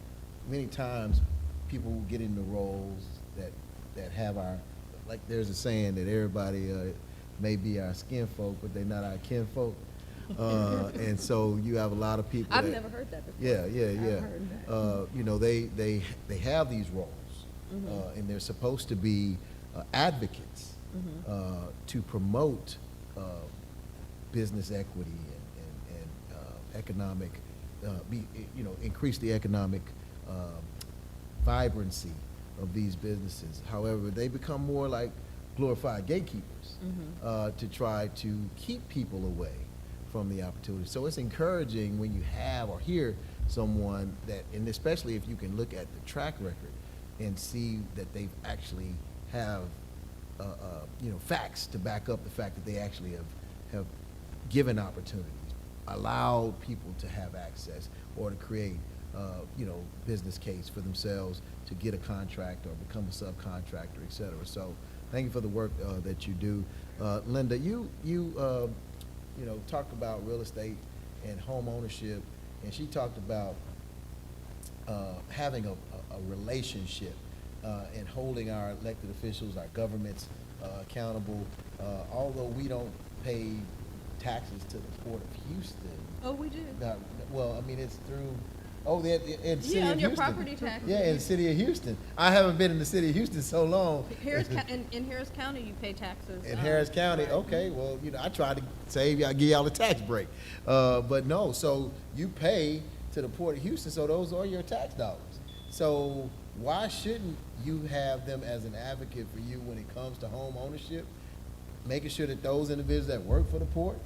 Speaker 1: many times people get into roles that have our, like there's a saying that everybody may be our skin folk, but they're not our kin folk. And so you have a lot of people.
Speaker 2: I've never heard that before.
Speaker 1: Yeah.
Speaker 3: I've heard that.
Speaker 1: You know, they have these roles, and they're supposed to be advocates to promote business equity and economic, increase the economic vibrancy of these businesses. However, they become more like glorified gatekeepers to try to keep people away from the opportunity. So it's encouraging when you have or hear someone that, and especially if you can look at the track record and see that they actually have, facts to back up the fact that they actually have given opportunities, allowed people to have access or to create, business case for themselves to get a contract or become a subcontractor, et cetera. So thank you for the work that you do. Linda, you talked about real estate and home ownership, and she talked about having a relationship and holding our elected officials, our governments accountable. Although we don't pay taxes to the Port of Houston.
Speaker 2: Oh, we do.
Speaker 1: It's through. Oh, in the city of Houston.
Speaker 2: On your property taxes.
Speaker 1: Yeah, in the city of Houston. I haven't been in the city of Houston so long.
Speaker 2: In Harris County, you pay taxes.
Speaker 1: In Harris County,
Speaker 2: right.
Speaker 1: Okay. Well, I try to save y'all, give y'all a tax break. But no, so you pay to the Port of Houston, so those are your tax dollars. So why shouldn't you have them as an advocate for you when it comes to home ownership, making sure that those individuals that work for the port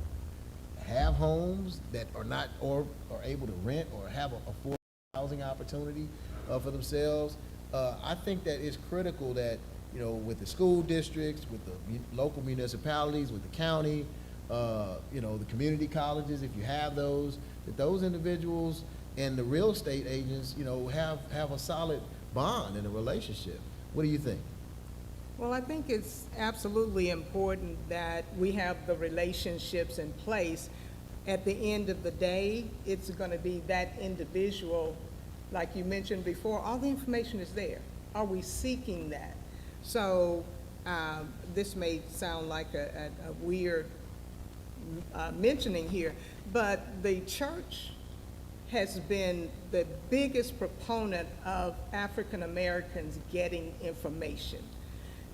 Speaker 1: have homes that are not or are able to rent or have a affordable housing opportunity for themselves? I think that it's critical that, with the school districts, with the local municipalities, with the county, the community colleges, if you have those, that those individuals and the real estate agents, you know, have a solid bond in a relationship. What do you think?
Speaker 3: Well, I think it's absolutely important that we have the relationships in place. At the end of the day, it's going to be that individual, like you mentioned before, all the information is there. Are we seeking that? So this may sound like a weird mentioning here, but the church has been the biggest proponent of African Americans getting information.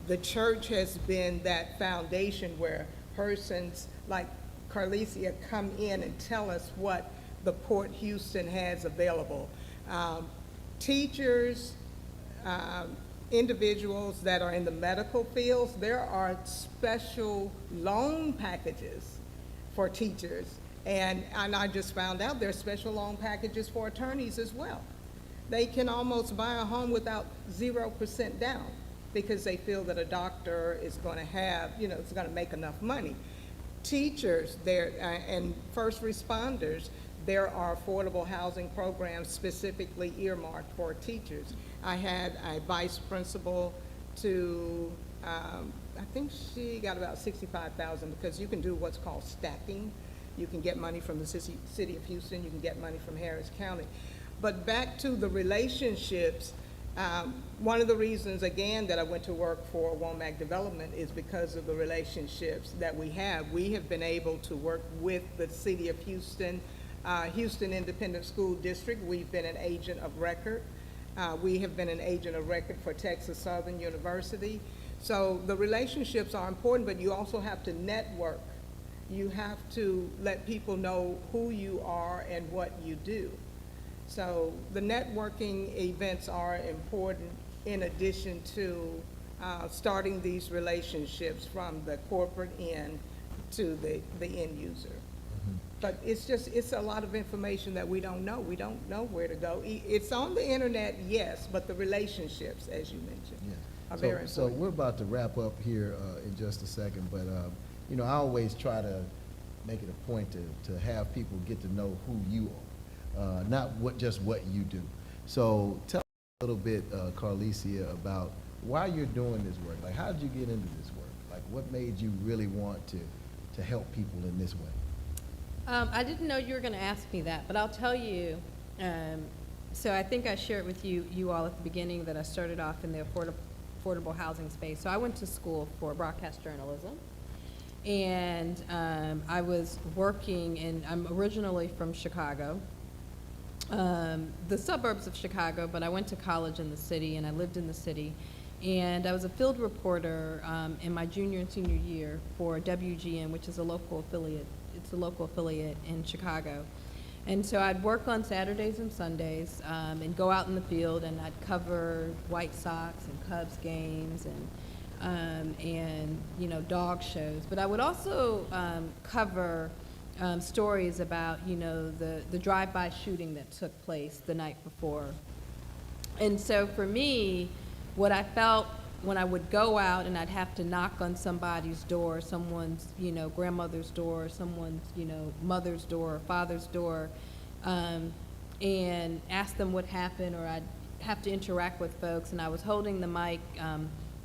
Speaker 3: The church has been that foundation where persons like Carlecia come in and tell us what the Port Houston has available. Teachers, individuals that are in the medical fields, there are special loan packages for teachers. And I just found out there's special loan packages for attorneys as well. They can almost buy a home without 0% down because they feel that a doctor is going to have, you know, it's going to make enough money. Teachers there and first responders, there are affordable housing programs specifically earmarked for teachers. I had a vice principal to, I think she got about $65,000 because you can do what's called stacking. You can get money from the city of Houston, you can get money from Harris County. But back to the relationships, one of the reasons, again, that I went to work for Womack Development is because of the relationships that we have. We have been able to work with the city of Houston, Houston Independent School District. We've been an agent of record. We have been an agent of record for Texas Southern University. So the relationships are important, but you also have to network. You have to let people know who you are and what you do. So the networking events are important in addition to starting these relationships from the corporate end to the end user. But it's a lot of information that we don't know. We don't know where to go. It's on the internet, yes, but the relationships, as you mentioned, are very important.
Speaker 1: So we're about to wrap up here in just a second, but you know, I always try to make it a point to have people get to know who you are, not just what you do. So tell us a little bit, Carlecia, about why you're doing this work. Like, how did you get into this work? Like, what made you really want to help people in this way?
Speaker 2: I didn't know you were going to ask me that, but I'll tell you. So I think I shared with you all at the beginning that I started off in the affordable housing space. So I went to school for broadcast journalism, and I was working, and I'm originally from Chicago, the suburbs of Chicago, but I went to college in the city, and I lived in the city. And I was a field reporter in my junior and senior year for WGN, which is a local affiliate. It's a local affiliate in Chicago. And so I'd work on Saturdays and Sundays and go out in the field, and I'd cover White Sox and Cubs games and you know, dog shows. But I would also cover stories about, you know, the drive-by shooting that took place the night before. And so for me, what I felt when I would go out and I'd have to knock on somebody's door, someone's, you know, grandmother's door, someone's, you know, mother's door, or father's door, and ask them what happened, or I'd have to interact with folks, and I was holding the mic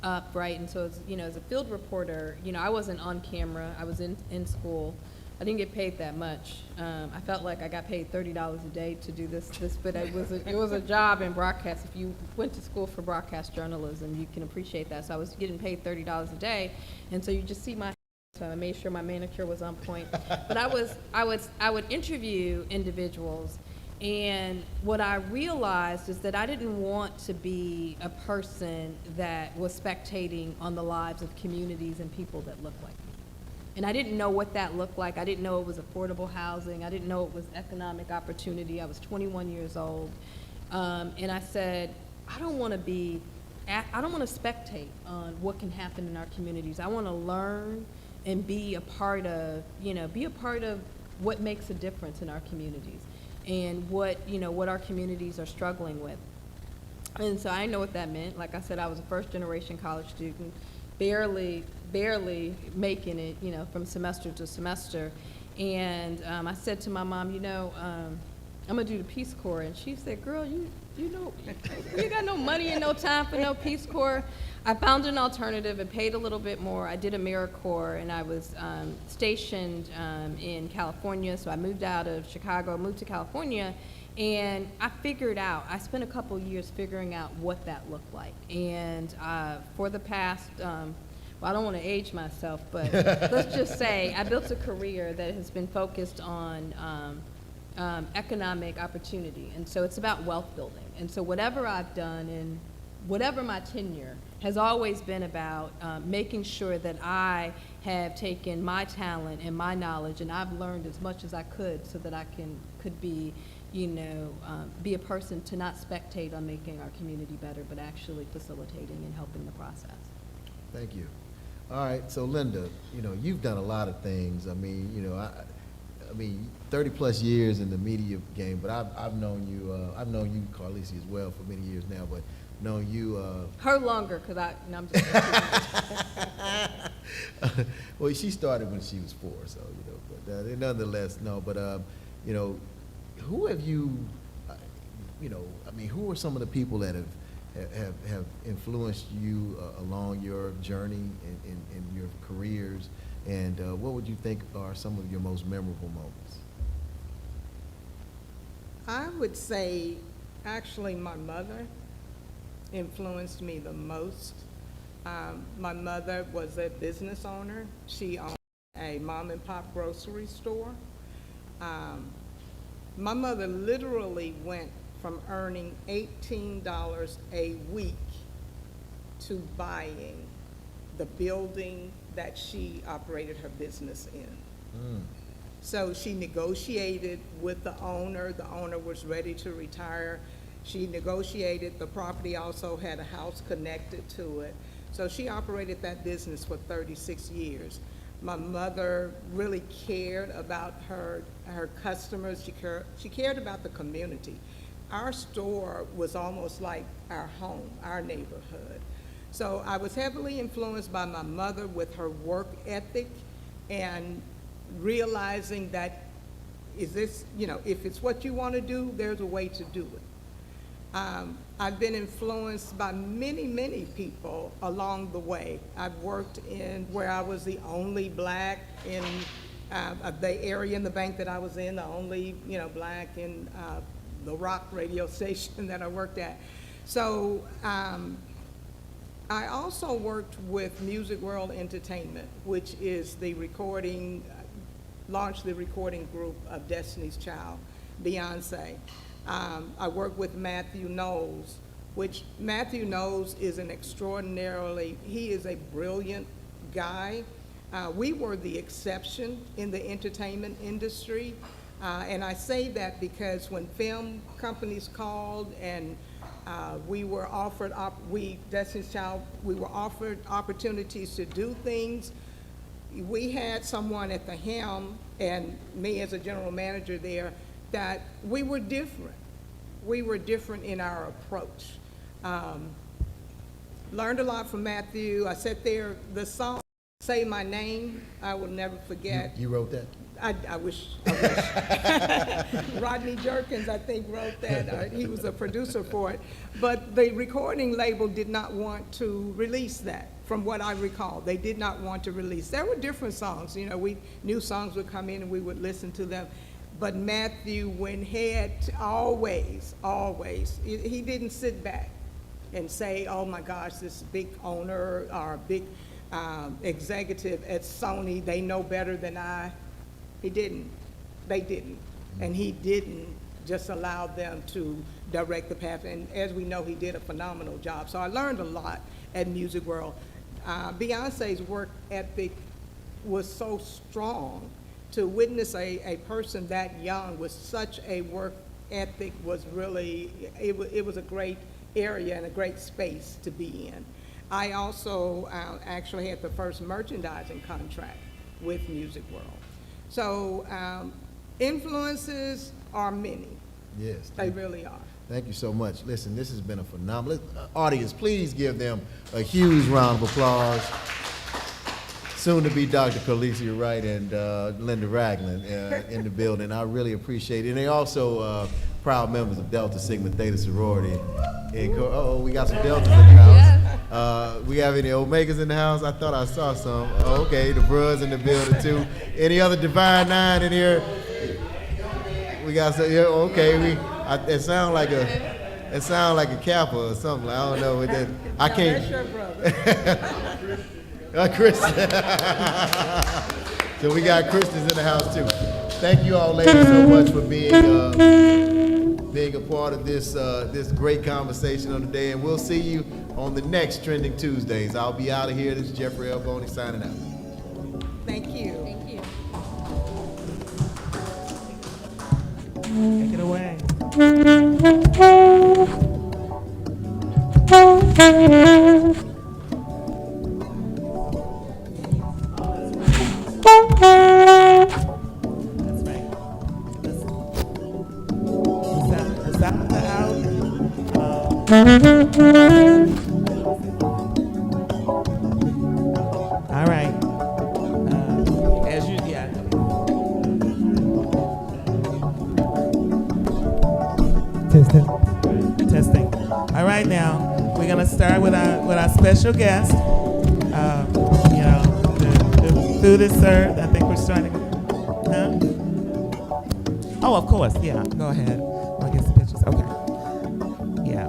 Speaker 2: up, right? And so, as, you know, as a field reporter, you know, I wasn't on camera. I was in school. I didn't get paid that much. I felt like I got paid $30 a day to do this, but it was a job in broadcast. If you went to school for broadcast journalism, you can appreciate that. So I was getting paid $30 a day, and so you just see my. So I made sure my manicure was on point. But I would interview individuals, and what I realized is that I didn't want to be a person that was spectating on the lives of communities and people that look like me. And I didn't know what that looked like. I didn't know it was affordable housing. I didn't know it was economic opportunity. I was 21 years old. And I said, I don't want to spectate on what can happen in our communities. I want to learn and be a part of, you know, what makes a difference in our communities and what our communities are struggling with. And so I know what that meant. Like I said, I was a first generation college student, barely making it, you know, from semester to semester. And I said to my mom, you know, I'm gonna do the Peace Corps. And she said, girl, you know, you got no money and no time for no Peace Corps. I found an alternative. It paid a little bit more. I did AmeriCorps, and I was stationed in California. So I moved out of Chicago, moved to California, and I figured out, I spent a couple years figuring out what that looked like. And for the past, well, I don't want to age myself, but let's just say I built a career that has been focused on economic opportunity. And so it's about wealth building. And so whatever I've done and whatever my tenure has always been about making sure that I have taken my talent and my knowledge and I've learned as much as I could so that I could be, you know, be a person to not spectate on making our community better, but actually facilitating and helping the process.
Speaker 1: Thank you. All right, so Linda, you know, you've done a lot of things. I mean, you know, I mean, 30 plus years in the media game, but I've known you, Carlecia, as well for many years now, but known you.
Speaker 2: Her longer, because no, I'm just
Speaker 1: well, she started when she was 4, so, you know, but nonetheless, no, but, you know, who have you, you know, I mean, who are some of the people that have influenced you along your journey in your careers? And what would you think are some of your most memorable moments?
Speaker 3: I would say, actually, my mother influenced me the most. My mother was a business owner. She owned a mom and pop grocery store. My mother literally went from earning $18 a week to buying the building that she operated her business in. So she negotiated with the owner. The owner was ready to retire. She negotiated. The property also had a house connected to it. So she operated that business for 36 years. My mother really cared about her customers. She cared about the community. Our store was almost like our home, our neighborhood. So I was heavily influenced by my mother with her work ethic and realizing that if it's what you want to do, there's a way to do it. I've been influenced by many, many people along the way. I've worked in where I was the only black in the area in the bank that I was in, the only, black in the rock radio station that I worked at. So I also worked with Music World Entertainment, which is launched the recording group of Destiny's Child, Beyonce. I worked with Matthew Knowles, which Matthew Knowles is he is a brilliant guy. We were the exception in the entertainment industry. And I say that because when film companies called and we were offered, Destiny's Child, we were offered opportunities to do things. We had someone at the helm, and me as a general manager there, that we were different. We were different in our approach. Learned a lot from Matthew. I sat there, the song, Say My Name, I will never forget.
Speaker 1: You wrote that?
Speaker 3: I wish. Rodney Jerkins, I think, wrote that. He was a producer for it. But the recording label did not want to release that, from what I recall. They did not want to release. There were different songs. New songs would come in and we would listen to them. But Matthew went ahead, always. He didn't sit back and say, oh my gosh, this big owner or big executive at Sony, they know better than I. He didn't. They didn't. And he didn't just allow them to direct the path. And as we know, he did a phenomenal job. So I learned a lot at Music World. Beyonce's work ethic was so strong. To witness a person that young with such a work ethic was really, it was a great area and a great space to be in. I also actually had the first merchandising contract with Music World. So influences are many.
Speaker 1: Yes.
Speaker 3: They really are.
Speaker 1: Thank you so much. Listen, this has been a phenomenal, audience, please give them a huge round of applause. soon to be Dr. Carlecia Wright and Linda Ragland in the building. I really appreciate it. And they also proud members of Delta Sigma Theta sorority. And we got some Deltas in the house. We have any Omegas in the house? I thought I saw some. Okay, the Bros in the building too. Any other Divine Nine in here? We got some. Yeah, okay, it sound like a Kappa or something. I don't know what that. I can't.
Speaker 3: That's your brother.
Speaker 1: Christian. So we got Christians in the house too. Thank you all, ladies, so much for being a part of this great conversation on the day, and we'll see you on the next Trending Tuesdays. I'll be out of here. This is Jeffrey L. Boney signing out.
Speaker 3: Thank you.
Speaker 2: Thank you.
Speaker 4: Take it away. That's right. Is that the out? All right. As you, yeah. Testing. All right, now we're gonna start with our special guest. The food is served. I think we're starting. Huh? Oh, of course. Yeah. Go ahead. I'll get some pictures. Okay. Yeah.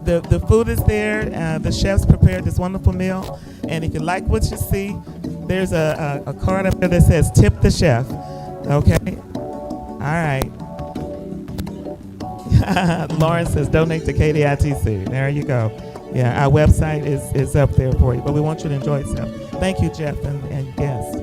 Speaker 4: The food is there. The chefs prepared this wonderful meal, and if you like what you see, there's a card up there that says "Tip the Chef." Okay. All right. Lauren says donate to KDITC. There you go. Yeah, our website is up there for you, but we want you to enjoy yourself. Thank you, Jeff and guests.